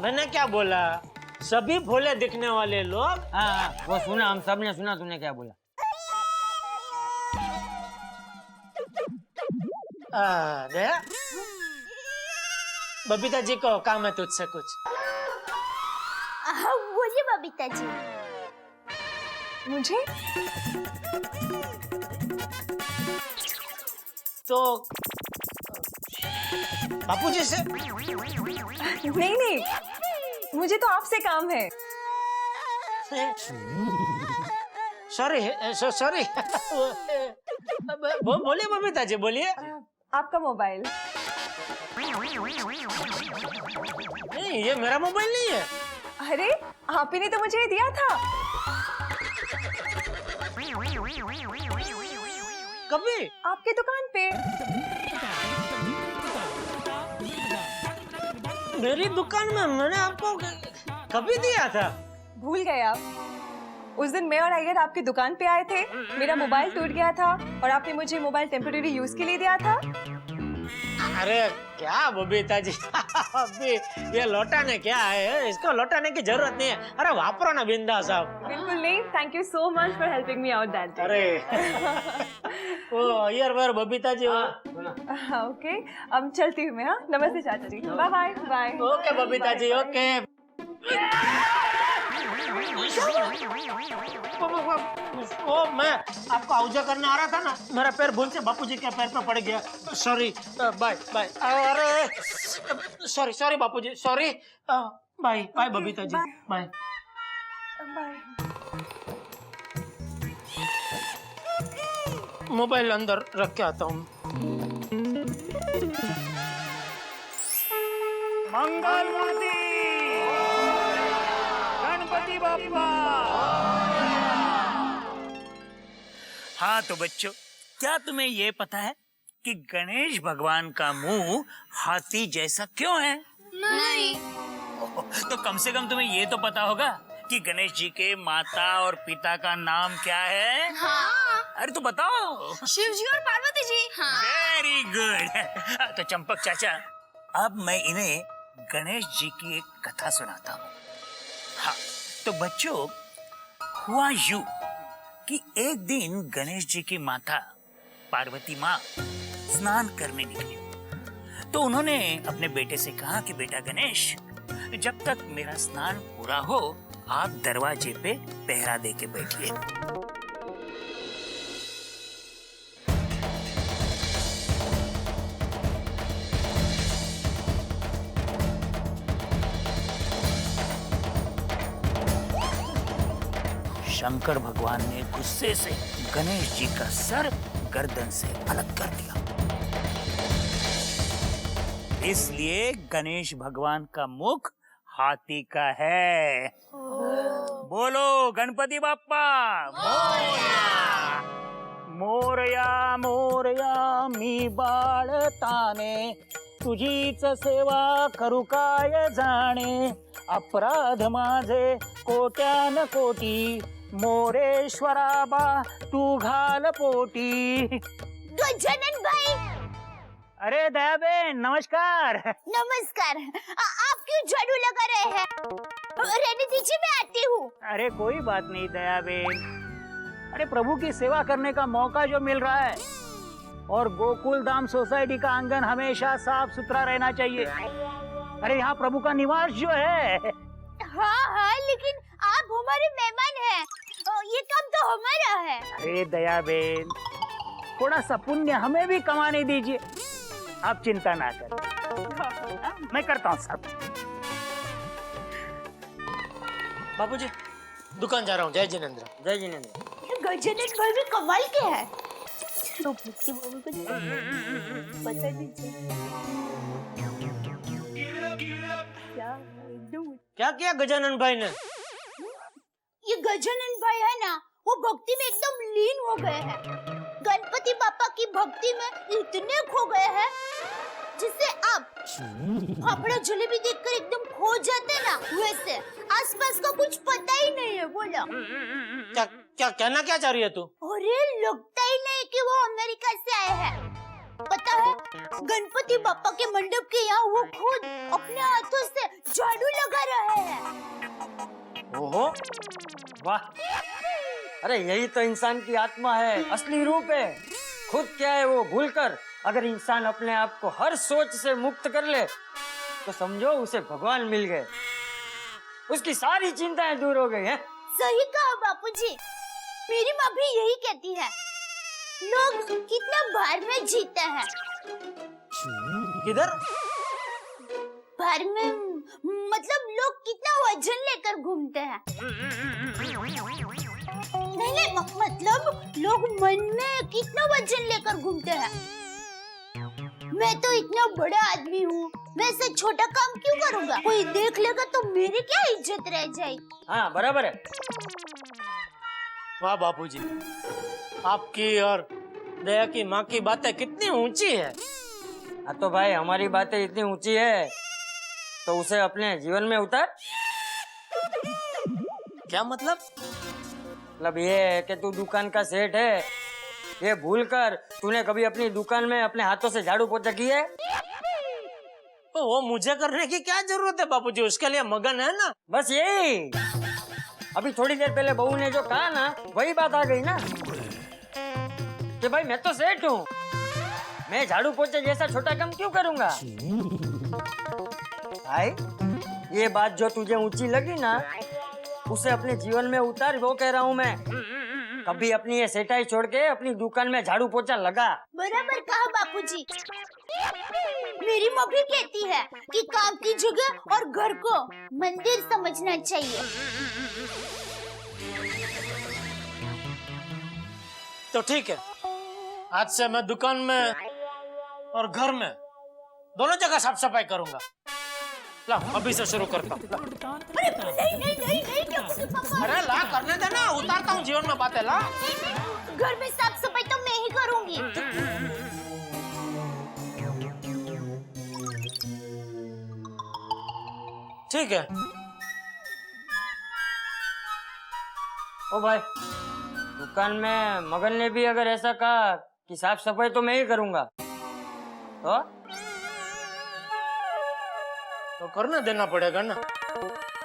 मैंने क्या बोला? सभी भोले दिखने वाले लोग। हाँ, वो सुना, हम सब ने सुना तूने क्या बोला। दया, बबीता जी को काम है तुझसे कुछ। बोलिए बबीता जी। मुझे तो बापूजी से? नहीं, मुझे तो आपसे काम है। सॉरी बोलिए बबीता जी, बोलिए। आपका मोबाइल। नहीं, ये मेरा मोबाइल नहीं है। अरे आप ही ने तो मुझे ये दिया था। कभी? आपकी दुकान पे। मेरी दुकान में मैंने आपको कभी दिया था? भूल गए आप? उस दिन मैं और अय्यर आपकी दुकान पे आए थे, मेरा मोबाइल टूट गया था और आपने मुझे मोबाइल टेम्परेरी यूज के लिए दिया था। अरे क्या बबीता जी, अभी ये लौटाने क्या है? इसको लौटाने की जरूरत नहीं है। अरे वापरो ना बिंदास साहब। बिल्कुल नहीं, thank you so much for helping me out that day. अरे वो यार बार बबीता जी। ओके, अब चलती हूँ मैं। हाँ, नमस्ते चाचा जी। Bye bye bye. Okay Babita ji, okay. वो मैं आपको आउजा करने आ रहा था ना, मेरा पैर भूल से बापूजी के पैर पे पड़ गया। Sorry, bye bye. अरे sorry Bapuji, sorry. Bye bye Babita ji, bye bye. Mobile अंदर रख के आता हूँ। मंगल मूर्ति गणपति बाप्पा। हाँ तो बच्चों, क्या तुम्हें ये पता है कि गणेश भगवान का मुंह हाथी जैसा क्यों है? नहीं। तो कम से कम तुम्हें ये तो पता होगा कि गणेश जी के माता और पिता का नाम क्या है? हाँ। अरे तो बताओ। शिव जी और पार्वती जी। हाँ। Very good. तो चंपक चाचा, अब मैं इन्हें गणेश जी की एक कथा सुनाता हूँ। हाँ तो बच्चों, हुआ यूं कि एक दिन गणेश जी की माता पार्वती माँ स्नान करने निकली। तो उन्होंने अपने बेटे से कहा कि बेटा गणेश, जब तक मेरा स्नान पूरा हो आप दरवाजे पे पहरा दे के बैठिए। शंकर भगवान ने गुस्से से गणेश जी का सर गर्दन से अलग कर दिया। इसलिए गणेश भगवान का मुख हाथी का है। बोलो गणपति बाप्पा मोरया। मोरया मोरया मी बाळताने, तुझीच सेवा करू काय जाणे, अपराध माझे कोट्यान कोटी, मोरेश्वरा बा तू घाल पोटी। गजानन भाई। अरे दयाबेन नमस्कार। नमस्कार। आप क्यों झाड़ू लगा रहे हैं? रहने दीजिए, मैं आती हूँ। अरे कोई बात नहीं दयाबेन। अरे प्रभु की सेवा करने का मौका जो मिल रहा है और गोकुल धाम सोसाइटी का आंगन हमेशा साफ सुथरा रहना चाहिए। अरे यहाँ प्रभु का निवास जो है। हाँ हाँ, लेकिन आप हमारे मेहमान हैं, ये काम तो हमारा है। अरे दया बेन, थोड़ा सा पुण्य हमें भी कमाने दीजिए। आप चिंता ना करें, मैं करता हूँ सब। बापूजी दुकान जा रहा हूँ। जय जिनेंद्र। जय जिनेंद्र। गजानन भाई भी कमाल के हैं। तो भक्ति बाबू को बता दीजिए। क्या किया गजानन भाई ने? ये गजानन भाई है ना, वो भक्ति में एकदम लीन हो गए हैं। गणपति बापा की भक्ति में इतने खो गए हैं जिससे आप फाफड़ा जलेबी देखकर एकदम खो जाते ना, वैसे आसपास का कुछ पता ही नहीं है। बोला क्या क्या कहना क्या चाह रही है तू? अरे लगता ही नहीं कि वो अमेरिका से आए हैं। पता है, गणपति बापा के मंडप के यहाँ वो खुद अपने हाथों से झाड़ू लगा रहे हैं। ओहो, वाह। अरे यही तो इंसान की आत्मा है, असली रूप है। खुद क्या है वो भूलकर अगर इंसान अपने आप को हर सोच से मुक्त कर ले तो समझो उसे भगवान मिल गए, उसकी सारी चिंताएं दूर हो गई हैं। सही कहा बापूजी, मेरी माँ भी यही कहती है। लोग कितना भार में जीते हैं। किधर? भार में मतलब लोग कितना वजन लेकर घूमते हैं। नहीं, मतलब लोग मन में कितना वजन लेकर घूमते हैं। मैं तो इतना बड़ा आदमी हूँ, मैं ऐसे छोटा काम क्यों करूँगा? कोई देख लेगा तो मेरी क्या इज्जत रह जाएगी। हाँ बराबर है। वाह बापूजी, आपकी और दया की माँ की बातें कितनी ऊंची है। हाँ तो भाई हमारी बातें इतनी ऊंची है तो उसे अपने जीवन में उतार। क्या मतलब? मतलब ये है कि तू दुकान का सेठ है, ये भूल कर तूने कभी अपनी दुकान में अपने हाथों से झाड़ू पोछा की है? तो वो मुझे करने की क्या जरूरत है बापूजी, उसके लिए मगन है ना। बस यही, अभी थोड़ी देर पहले बहू ने जो कहा ना, वही बात आ गई ना कि भाई मैं तो सेठ हूँ, मैं झाड़ू पोछे जैसा छोटा काम क्यों करूँगा? भाई ये बात जो तुझे ऊंची लगी ना, उसे अपने जीवन में उतार, वो कह रहा हूँ मैं। कभी अपनी ये सेठाई छोड़ के अपनी दुकान में झाड़ू पोछा लगा। बराबर कहा बापूजी। मेरी माँ भी कहती है कि काम की जगह और घर को मंदिर समझना चाहिए। तो ठीक है, आज से मैं दुकान में और घर में दोनों जगह साफ सफाई करूंगा। ला अभी से शुरू करता हूँ। अरे ला करने देना, उतारता हूँ जीवन में बातें। ला घर में साफ सफाई तो मैं ही करूंगी। ठीक है। ओ भाई, दुकान में मगन ने भी अगर ऐसा कहा कि साफ सफाई तो मैं ही करूंगा तो करने देना पड़ेगा ना,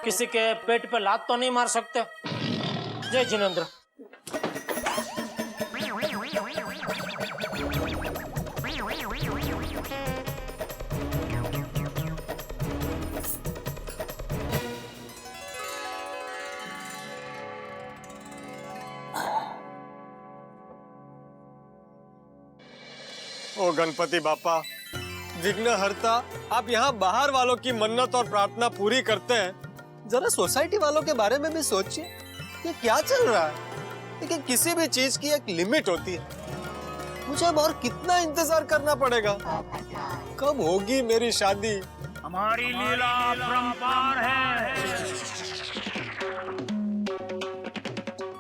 किसी के पेट पे लात तो नहीं मार सकते। जय जिनेंद्र। ओ गणपति बापा, विघ्नहर्ता, आप यहाँ बाहर वालों की मन्नत और प्रार्थना पूरी करते हैं, जरा सोसाइटी वालों के बारे में भी सोचिए। ये क्या चल रहा है? लेकिन किसी भी चीज की एक लिमिट होती है। मुझे अब और कितना इंतजार करना पड़ेगा? कब होगी मेरी शादी? हमारी लीला अपरंपार है।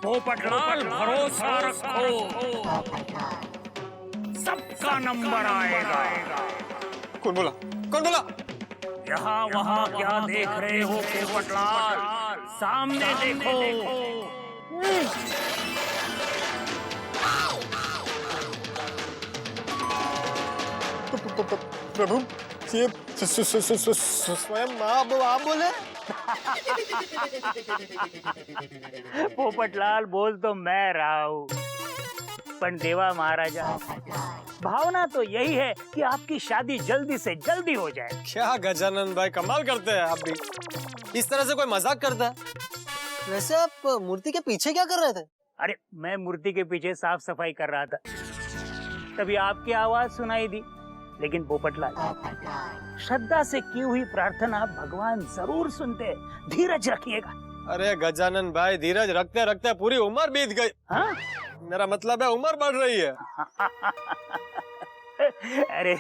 पोपटलाल भरोसा रखो, सबका नंबर आएगा। कौन बोला? कौन बोला? यहाँ वहाँ क्या देख रहे हो पोपटलाल? सामने देखो। प्रभु, ये स्वयं आप बोले? पोपटलाल बोल तो मैं रहा हूँ। पण देवा महाराजा, भावना तो यही है कि आपकी शादी जल्दी से जल्दी हो जाए। क्या गजानन भाई, कमाल करते हैं आप भी। इस तरह से कोई मजाक करता है? वैसे आप मूर्ति के पीछे क्या कर रहे थे? अरे मैं मूर्ति के पीछे साफ सफाई कर रहा था, तभी आपकी आवाज सुनाई दी। लेकिन पोपटलाल, श्रद्धा से की हुई प्रार्थना भगवान जरूर सुनते, धीरज रखिएगा। अरे गजानन भाई, धीरज रखते रखते पूरी उम्र बीत गई। हाँ? मेरा मतलब है उम्र बढ़ रही है। अरे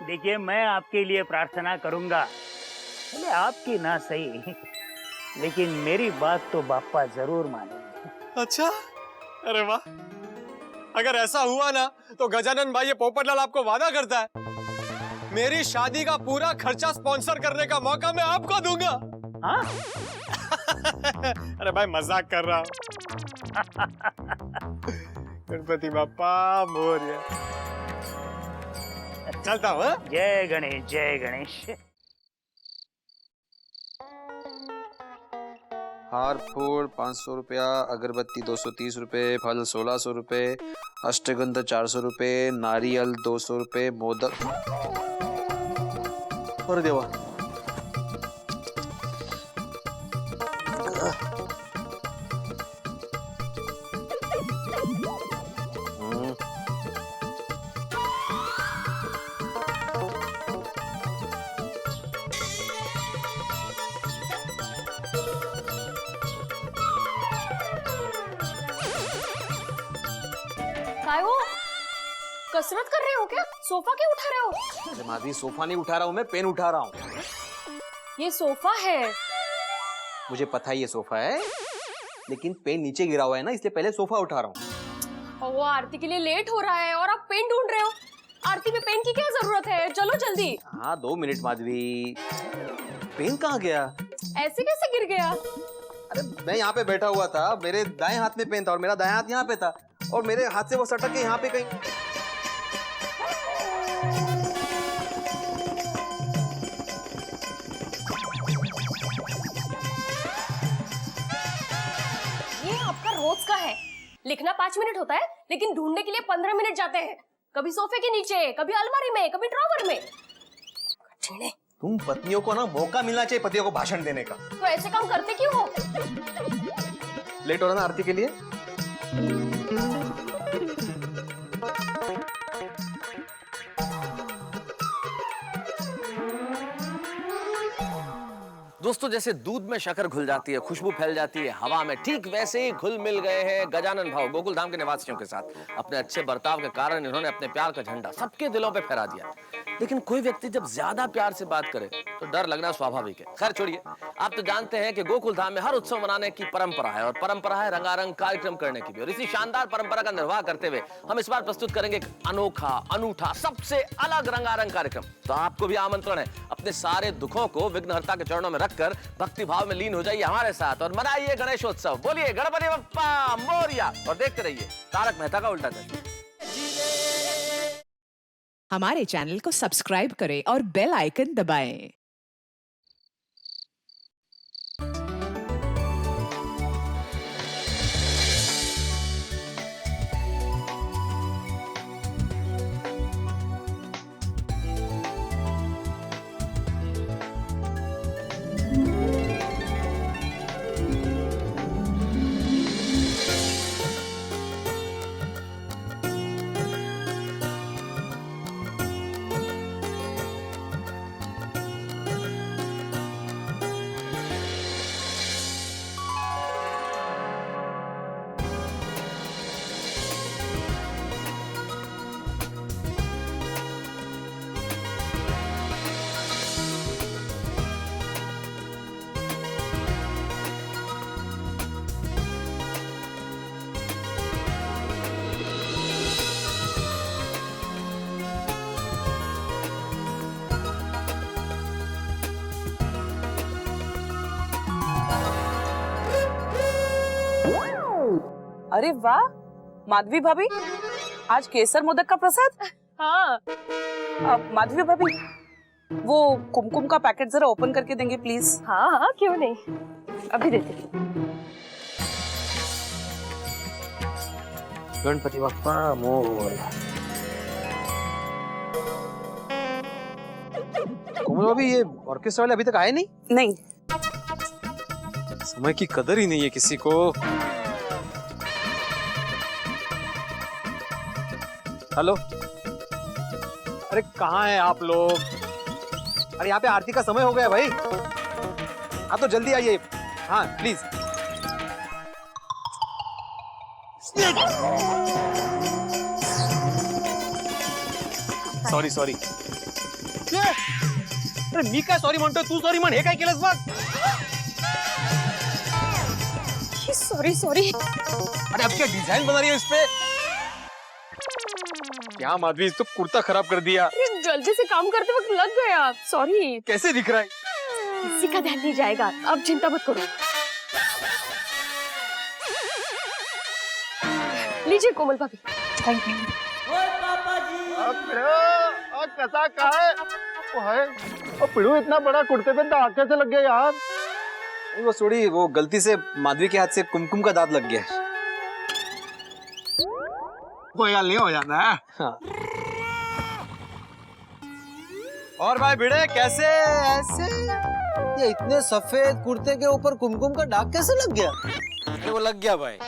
देखिए, मैं आपके लिए प्रार्थना करूंगा, भले आपकी ना सही, लेकिन मेरी बात तो बाप्पा जरूर मानेंगे। अच्छा, अरे वाह। अगर ऐसा हुआ ना तो गजानन भाई, ये पोपटलाल आपको वादा करता है मेरी शादी का पूरा खर्चा स्पॉन्सर करने का मौका मैं आपको दूंगा। हाँ? अरे भाई मजाक कर रहा हूँ। गणपति बाप्पा मोरया। चलता हूँ। जय गणेश, जय गणेश। हार फूल 500 रुपया, अगरबत्ती 230 रुपए, फल 1600 रुपए, अष्टगंध 400 रुपए, नारियल 200 रुपए, मोदक। अरे देवा, काय हो? कसरत कर रहे हो क्या? सोफा क्यों उठा रहे हो? अरे माधवी, सोफा नहीं उठा रहा हूँ मैं, पेन उठा रहा हूँ। ये सोफा है। मुझे पता है ये सोफा है, लेकिन पेन नीचे गिरा हुआ है ना, इसलिए पहले सोफा उठा रहा हूँ। और वो आरती के लिए लेट हो रहा है और आप पेन ढूंढ रहे हो। आरती में पेन की क्या जरूरत है? चलो जल्दी। हाँ 2 मिनट माधवी, पेन कहाँ गया? ऐसे कैसे गिर गया? अरे मैं यहाँ पे बैठा हुआ था, मेरे दाएं हाथ में पेन था और मेरा दायां हाथ यहाँ पे था, और मेरे हाथ से वो सटक के यहाँ पे कहीं। ये आपका रोज का है। लिखना 5 मिनट होता है, लेकिन ढूंढने के लिए 15 मिनट जाते हैं। कभी सोफे के नीचे, कभी अलमारी में, कभी ड्रॉवर में। कठिन है। तुम पत्नियों को ना मौका मिलना चाहिए पतियों को भाषण देने का। तो ऐसे काम करते क्यों हो? लेट हो रहा ना आरती के लिए? दोस्तों, जैसे दूध में शक्कर घुल जाती है, खुशबू फैल जाती है हवा में, ठीक वैसे ही घुल मिल गए हैं गजानन भाव गोकुल धाम के निवासियों के साथ। अपने अच्छे बर्ताव के कारण इन्होंने अपने प्यार का झंडा सबके दिलों पे फहरा दिया। लेकिन कोई व्यक्ति जब ज्यादा प्यार से बात करे तो डर लगना स्वाभाविक है। खैर छोड़िए, आप तो जानते हैं कि गोकुल धाम में हर उत्सव मनाने की परंपरा है, और परंपरा है रंगारंग कार्यक्रम करने की भी। और इसी शानदार परंपरा का निर्वाह करते हुए हम इस बार प्रस्तुत करेंगे एक अनोखा, अनूठा, सबसे अलग रंगारंग कार्यक्रम। तो आपको भी आमंत्रण है, अपने सारे दुखों को विघ्नहर्ता के चरणों में रखकर भक्ति भाव में लीन हो जाइए हमारे साथ और मनाइए गणेशोत्सव। बोलिए गणपति बप्पा मोरया, और देखते रहिए तारक मेहता का उल्टा चश्मा। हमारे चैनल को सब्सक्राइब करें और बेल आइकन दबाएं। अरे वाह माधवी भाभी, आज केसर मोदक का प्रसाद। हाँ। माधवी भाभी, वो कुमकुम का पैकेट जरा ओपन करके देंगे प्लीज। हाँ हाँ, क्यों नहीं, अभी देती। गणपति बप्पा मोरया। कोमल भाभी, ये ऑर्केस्ट्रा वाले अभी तक आए नहीं? नहीं। समय की कदर ही नहीं है किसी को। हेलो, अरे कहाँ हैं आप लोग? अरे यहाँ पे आरती का समय हो गया भाई। हाँ तो जल्दी आइए। हाँ प्लीज। Sorry sorry. अरे मी काय सॉरी म्हणतोय, तू सॉरी म्हण, हे काय केलंस बघ. Sorry sorry. अरे अब क्या डिजाइन बना रही है इस पे? क्या माधवी, इस तो कुर्ता खराब कर दिया। जल्दी से काम करते वक्त लग गया, सॉरी। कैसे दिख रहा है? किसी का ध्यान नहीं जाएगा, अब चिंता मत करो। लीजिए कोमल भाभी। Thank you. कसा का है? वो है, वो पिड़ू इतना बड़ा कुर्ते पे दाग कैसे लग गया यार? वो थोड़ी, वो गलती से माधवी के हाथ से कुमकुम का दाग लग गया। कोई हाल नहीं, हो जाता है। हाँ। और भाई भिड़े, कैसे ऐसे ये इतने सफेद कुर्ते के ऊपर कुमकुम का दाग कैसे लग गया? अरे वो लग गया भाई।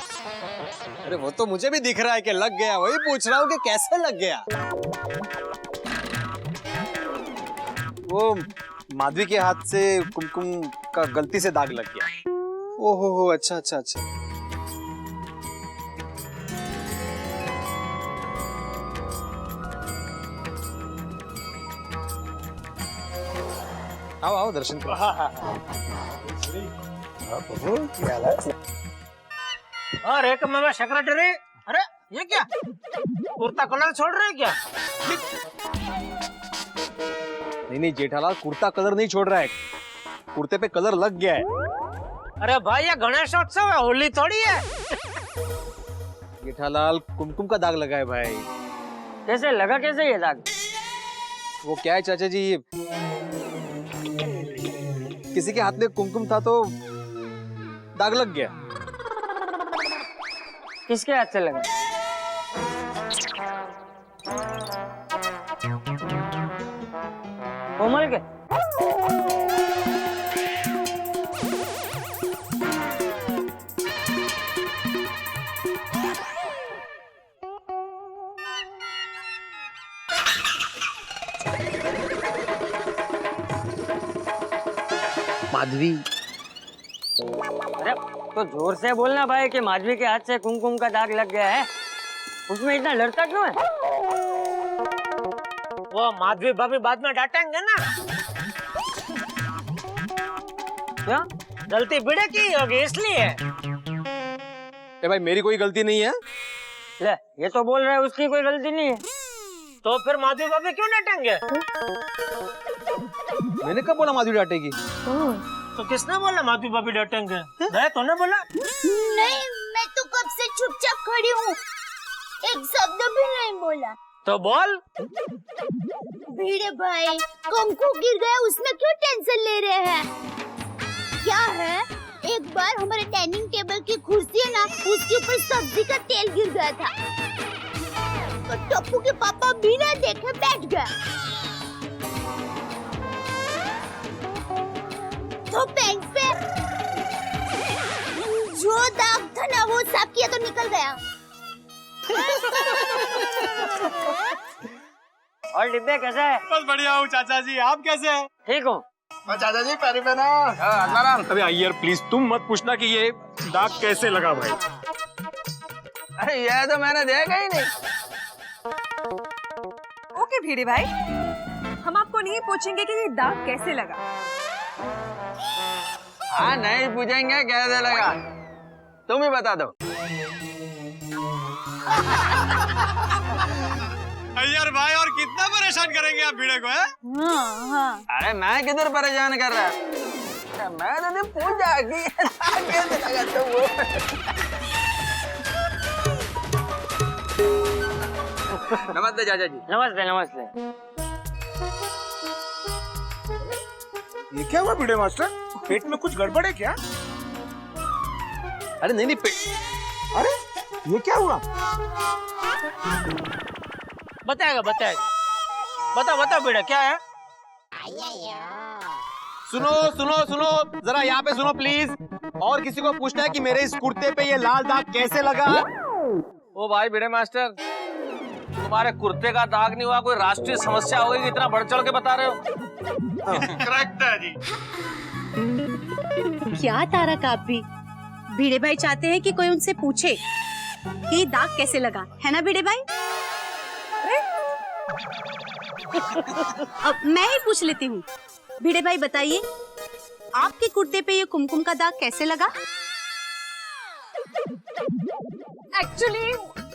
अरे वो तो मुझे भी दिख रहा है कि लग गया, वही पूछ रहा हूँ कि कैसे लग गया। वो माधवी के हाथ से कुमकुम का गलती से दाग लग गया। ओहो हो, अच्छा अच्छा अच्छा। आओ आओ दर्शन करो। और एक मैं सेक्रेटरी, अरे ये क्या कुर्ता कलर छोड़ रहे हैं क्या? नहीं नहीं जेठालाल, कुर्ता कलर नहीं छोड़ रहा है, कुर्ते पे कलर लग गया है। अरे भाई ये गणेशोत्सव है, होली थोड़ी है। जेठालाल, कुमकुम का दाग लगा है भाई। कैसे लगा, कैसे ये दाग? वो क्या है चाचा जी, किसी के हाथ में कुमकुम था तो दाग लग गया। किसके हाथ से लगा? कोमल के? माधवी, अरे तो जोर से बोलना भाई कि माधवी के हाथ से कुमकुम का दाग लग गया है। उसमें इतना डरता क्यों है? वो माधवी भाभी बाद में डांटेंगे ना। क्या गलती बिड़े की होगी इसलिए। ए भाई मेरी कोई गलती नहीं है। ले, ये तो बोल रहा है उसकी कोई गलती नहीं है। तो फिर माधवी भाभी क्यों डांटेंगे? मैंने कब बोला माधवी डांटेगी? तो किसने बोला माधवी भाभी डांटेंगे? मैं तो ने बोला। नहीं, मैं तो कब से चुपचाप खड़ी हूँ, एक शब्द भी नहीं बोला। तो बोल। भिड़े भाई, कुमकुम गिर गया, उसमें क्यों टेंशन ले रहे हैं? क्या है, एक बार हमारे डाइनिंग टेबल की कुर्सी है ना, उसके ऊपर सब्जी का तेल गिर गया था, तो टप्पू के पापा बिना देखे बैठ गए, तो पैंट पे जो दाग था ना वो साफ किया तो निकल गया। और डिब्बे कैसा है? बस बढ़िया हूँ चाचा जी, आप कैसे हैं? ठीक हूँ। चाचा जी पैरी पे ना। अबे अय्यर प्लीज, तुम मत पूछना कि ये दाग कैसे लगा भाई। अरे ये तो मैंने देखा ही नहीं। ओके भिड़े भाई, हम आपको नहीं पूछेंगे कि ये दाग कैसे लगा। हाँ नहीं पूछेंगे कैसे लगा, तुम ही बता दो। अय्यर भाई, और कितना परेशान करेंगे आप भिड़े को? है अरे मैं किधर परेशान कर रहा है, मैं तो नहीं पूछा कि कैसे लगा तो वो। नमस्ते चाचा जी। नमस्ते नमस्ते। ये क्या हुआ भिड़े मास्टर, पेट में कुछ गड़बड़ है क्या? अरे नहीं नहीं अरे ये क्या हुआ? बताएगा बताएगा। बता बता बेटा क्या है? सुनो सुनो सुनो, जरा यहाँ पे सुनो प्लीज। और किसी को पूछना है कि मेरे इस कुर्ते पे ये लाल दाग कैसे लगा? ओ भाई भिड़े मास्टर, तुम्हारे कुर्ते का दाग नहीं हुआ, कोई राष्ट्रीय समस्या होगी कि इतना बढ़ चढ़ के बता रहे हो? करेक्ट है जी। क्या तारक, आप भी भिड़े भाई चाहते हैं कि कोई उनसे पूछे कि ये दाग कैसे लगा, है ना भिड़े भाई? अब मैं ही पूछ लेती हूँ। भिड़े भाई बताइए, आपके कुर्ते पे ये कुमकुम का दाग कैसे लगा?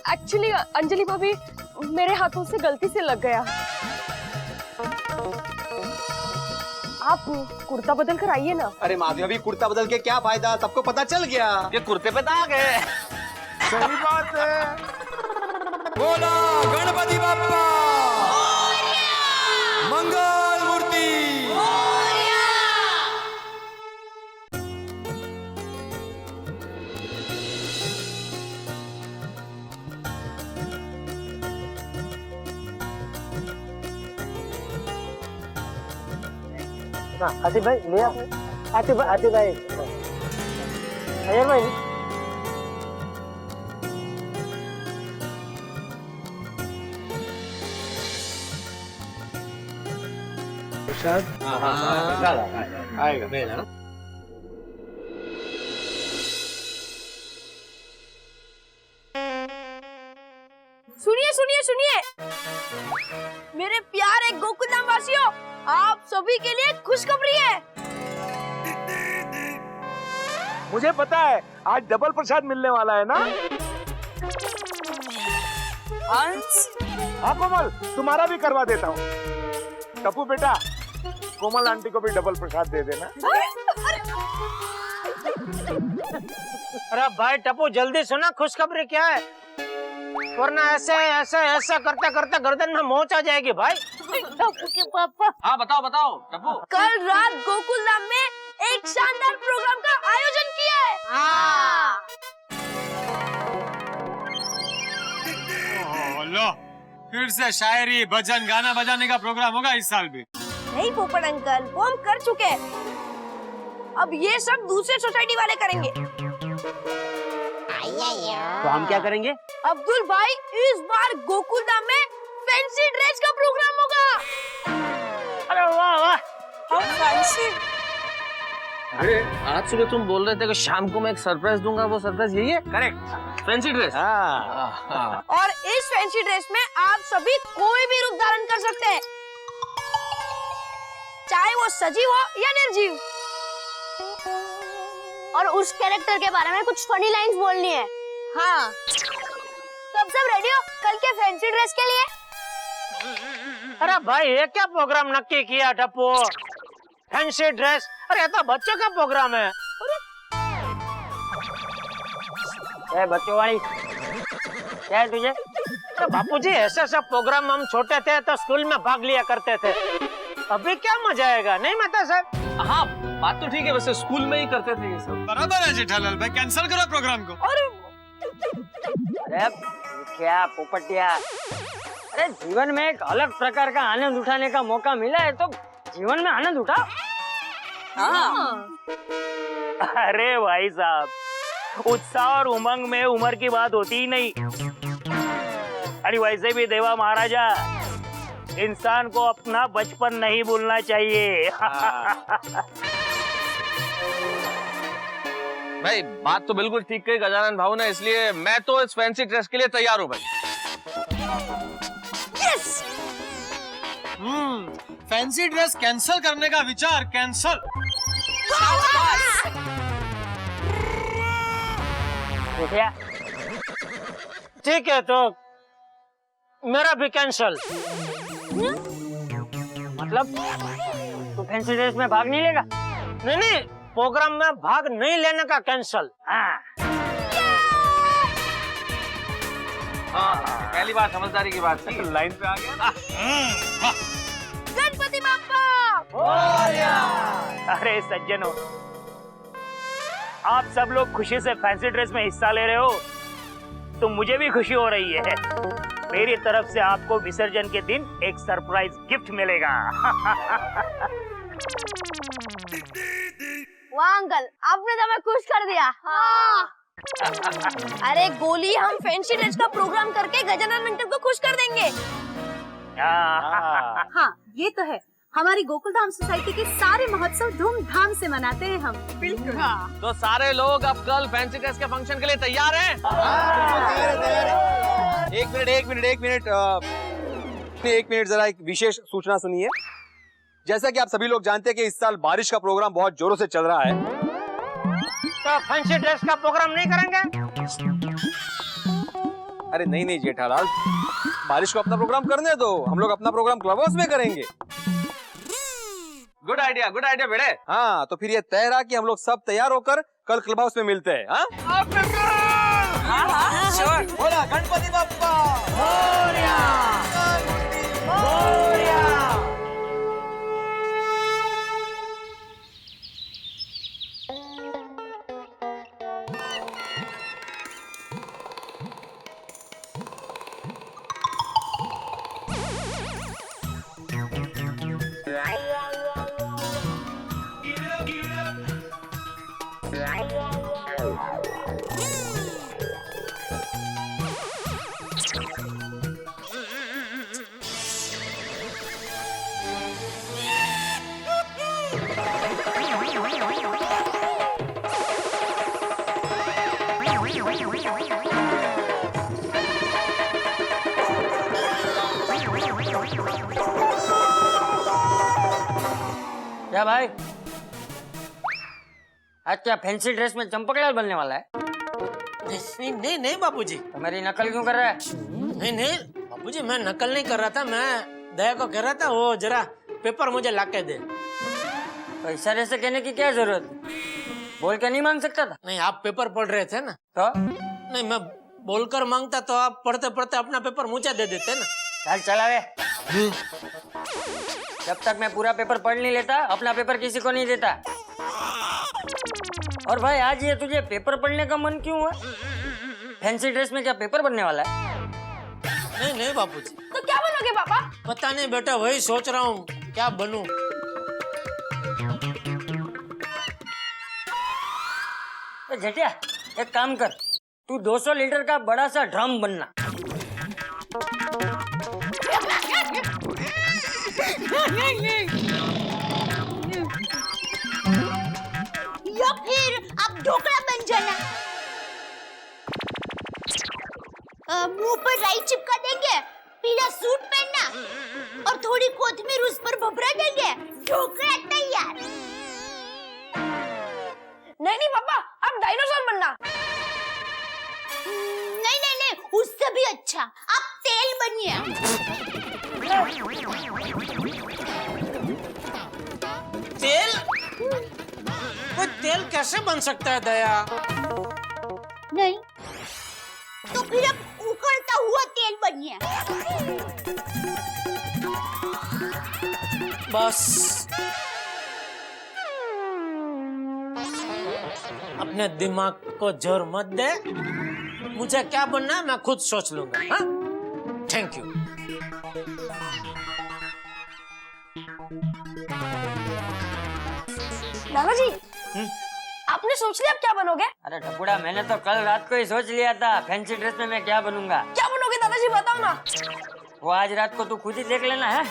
एक्चुअली अंजलि भाभी, मेरे हाथों से गलती से लग गया। आप कुर्ता बदल कर आइए ना। अरे माधवी, अभी कुर्ता बदल के क्या फायदा, सबको पता चल गया ये कुर्ते पे दाग है। सही बात है। बोला गणपति बाप्पा मंगल मूर्ति। आतिफ भाई ले आओ। आतिफ भाई अजय भाई आएगा। सुनिए सुनिए सुनिए, मेरे प्यारे गोकुलधाम वासियों, आप सभी के लिए खुशखबरी है। मुझे पता है आज डबल प्रसाद मिलने वाला है ना। हाँ कोमल, तुम्हारा भी करवा देता हूँ। टप्पू बेटा, कोमल आंटी को भी डबल प्रसाद दे देना। अरे भाई टप्पू जल्दी सुना, खुशखबरी क्या है, वरना ऐसे ऐसे ऐसा करते करते गर्दन में मोच आ जाएगी भाई। टप्पू के पापा। हाँ बताओ बताओ टप्पू। कल रात गोकुलधाम में एक शानदार प्रोग्राम का आयोजन किया है। लो, फिर से शायरी भजन गाना बजाने का प्रोग्राम होगा इस साल भी। नहीं पोपट अंकल, वो हम कर चुके हैं। अब ये सब दूसरे सोसाइटी वाले करेंगे। तो हम क्या करेंगे? अब्दुल भाई, इस बार गोकुलधाम में फैंसी ड्रेस का प्रोग्राम होगा। अरे वाह वाह, फैंसी। अरे आज सुबह तुम बोल रहे थे कि शाम को मैं एक सरप्राइज दूंगा, वो सरप्राइज यही है? Correct, fancy dress. और इस फैंसी ड्रेस में आप सभी कोई भी रूप धारण कर सकते हैं, चाहे वो सजीव हो या निर्जीव। और उस कैरेक्टर के बारे में कुछ फनी लाइंस बोलनी है। हाँ, तो अब सब रेडी हो कल के फैंसी ड्रेस के लिए? अरे भाई ये क्या प्रोग्राम नक्की किया टप्पू? Fancy dress? अरे ये तो बच्चों का प्रोग्राम है। बच्चों वाली क्या है तुझे? अरे बापूजी, ऐसा सब प्रोग्राम हम छोटे थे तो स्कूल में भाग लिया करते थे, अभी क्या मजा आएगा, नहीं माता साहब? हाँ बात तो ठीक है, वैसे स्कूल में ही करते थे ये सब। बराबर है जेठालाल भाई, कैंसिल करो प्रोग्राम को। अरे क्या पोपटिया, अरे जीवन में एक अलग प्रकार का आनंद उठाने का मौका मिला है तो जीवन में आनंद उठाओ। अरे भाई साहब, उत्साह और उमंग में उम्र की बात होती ही नहीं। अरे वैसे भी देवा महाराजा, इंसान को अपना बचपन नहीं भूलना चाहिए। भाई बात तो बिल्कुल ठीक कही गजानन भाऊ ने, इसलिए मैं तो इस फैंसी ड्रेस के लिए तैयार हूँ भाई। यस। फैंसी ड्रेस कैंसिल करने का विचार कैंसिल। ठीक है, तो मेरा भी कैंसल। मतलब तू फैंसी ड्रेस में भाग नहीं लेगा? नहीं नहीं, प्रोग्राम में भाग नहीं लेने का कैंसल। पहली बार समझदारी की बात थी, लाइन पे आ गया। गणपति बाप्पा। अरे सज्जनों, आप सब लोग खुशी से फैंसी ड्रेस में हिस्सा ले रहे हो, तो मुझे भी खुशी हो रही है। मेरी तरफ से आपको विसर्जन के दिन एक सरप्राइज गिफ्ट मिलेगा। वाह अंकल, आपने तो हमें खुश कर दिया। हाँ। अरे गोली, हम फैंसी ड्रेस का प्रोग्राम करके गजानन अंकल को खुश कर देंगे। हाँ, ये तो है। हमारी गोकुलधाम सोसाइटी के सारे महोत्सव धूमधाम से मनाते हैं हम। बिल्कुल। हाँ। तो सारे लोग अब कल फैंसी ड्रेस के फंक्शन के लिए तैयार हैं? एक मिनट जरा एक विशेष सूचना सुनिए। जैसा कि आप सभी लोग जानते हैं कि इस साल बारिश का प्रोग्राम बहुत जोरों से चल रहा है, तो फैंसी ड्रेस का प्रोग्राम नहीं करेंगे? अरे नहीं जेठालाल, बारिश को अपना प्रोग्राम करने दो, हम लोग अपना प्रोग्राम क्लब हाउस में करेंगे। गुड आइडिया बेटे। हाँ, तो फिर ये तय रहा कि हम लोग सब तैयार होकर कल क्लब हाउस में मिलते हैं। हाँ? बोला गणपति बप्पा मोरया, मोरया। क्या भाई, आज क्या फैंसी ड्रेस में चंपकलाल बनने वाला है? नहीं बापूजी। तो मेरी नकल क्यों कर रहा है? नहीं बापूजी, मैं नकल नहीं कर रहा था। मैं दया को कह रहा था वो जरा पेपर मुझे लाके दे। तो इशारे से कहने की क्या जरूरत? बोल के नहीं मांग सकता था? नहीं, आप पेपर पढ़ रहे थे ना। तो नहीं, मैं बोलकर मांगता तो आप पढ़ते पढ़ते अपना पेपर मुझे दे देते ना। चल चलावे। जब तक मैं पूरा पेपर पढ़ नहीं लेता, अपना पेपर किसी को नहीं देता। और भाई, आज ये तुझे पेपर पढ़ने का मन क्यों हुआ? फैंसी ड्रेस में क्या पेपर बनने वाला है? नहीं बापूजी। तो क्या बनोगे पापा? पता नहीं बेटा, वही सोच रहा हूँ क्या बनूं। झटिया, एक काम कर, तू 200 लीटर का बड़ा सा ड्रम बनना। या फिर आप ढोकला बन जाना। मुंह पर राई चिपका देंगे, पीला सूट पहनना और थोड़ी कोथिमीर उस पर भभरा देंगे, ढोकला तैयार। नहीं पापा, आप डायनासोर बनना। नहीं, उससे भी अच्छा आप तेल बनिए। तेल? तेल कैसे बन सकता है दया? नहीं, तो फिर आप उकड़ता हुआ तेल बनिए। बस अपने दिमाग को जोर मत दे। मुझे क्या बनना है मैं खुद सोच लूंगा। हाँ? Thank you. दादाजी, आपने सोच लिया आप क्या बनोगे? अरे टपुड़ा, मैंने तो कल रात को ही सोच लिया था फैंसी ड्रेस में मैं क्या बनूंगा। क्या बनोगे दादाजी, बताओ ना। वो आज रात को तू खुद ही देख लेना है।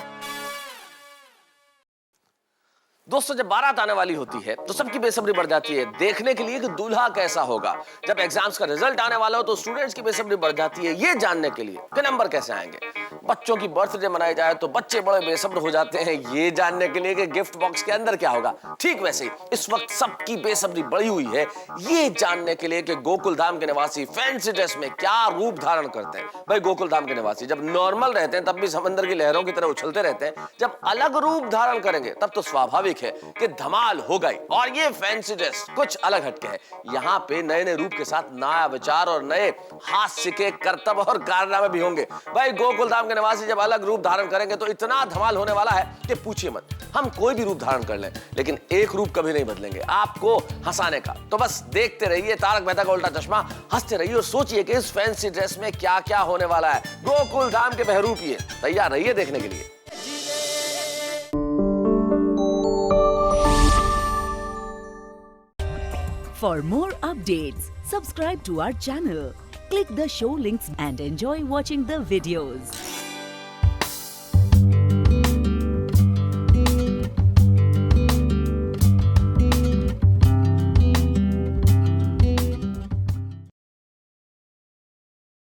दोस्तों, जब बारात आने वाली होती है तो सबकी बेसब्री बढ़ जाती है देखने के लिए कि दूल्हा कैसा होगा। जब एग्जाम्स का रिजल्ट आने वाला हो तो स्टूडेंट्स की बेसब्री बढ़ जाती है ये जानने के लिए कि नंबर कैसे आएंगे। बच्चों की बर्थडे मनाई जाए तो बच्चे बड़े बेसब्र हो जाते हैं ये जानने के लिए कि गिफ्ट बॉक्स के अंदर क्या होगा। ठीक वैसे ही इस वक्त सबकी बेसब्री बढ़ी हुई है ये जानने के लिए कि गोकुलधाम के निवासी फैंसी ड्रेस में क्या रूप धारण करते हैं। भाई, गोकुलधाम के निवासी जब नॉर्मल रहते हैं तब भी समंदर की लहरों की तरह उछलते रहते हैं, जब अलग रूप धारण करेंगे तब तो स्वाभाविक है कि धमाल हो गई। और ये फैंसी ड्रेस कुछ अलग हटके है। यहाँ पे नए नए रूप के साथ नया विचार और नए हास्य के करतब और कारनामे भी होंगे। भाई, गोकुलधाम के निवासी जब अलग रूप धारण करेंगे तो इतना धमाल होने वाला है कि पूछिए मत। हम कोई भी रूप धारण कर लें, लेकिन एक रूप कभी नहीं बदलेंगे, आपको हंसाने का। तो बस देखते रहिए तारक मेहता का उल्टा चश्मा, हंसते रहिए और सोचिए कि इस फैंसी ड्रेस में क्या क्या होने वाला है। गोकुल धाम के बहरूपिये तैयार रहिए देखने के लिए। For more updates, subscribe to our channel, click the show links and enjoy watching the videos.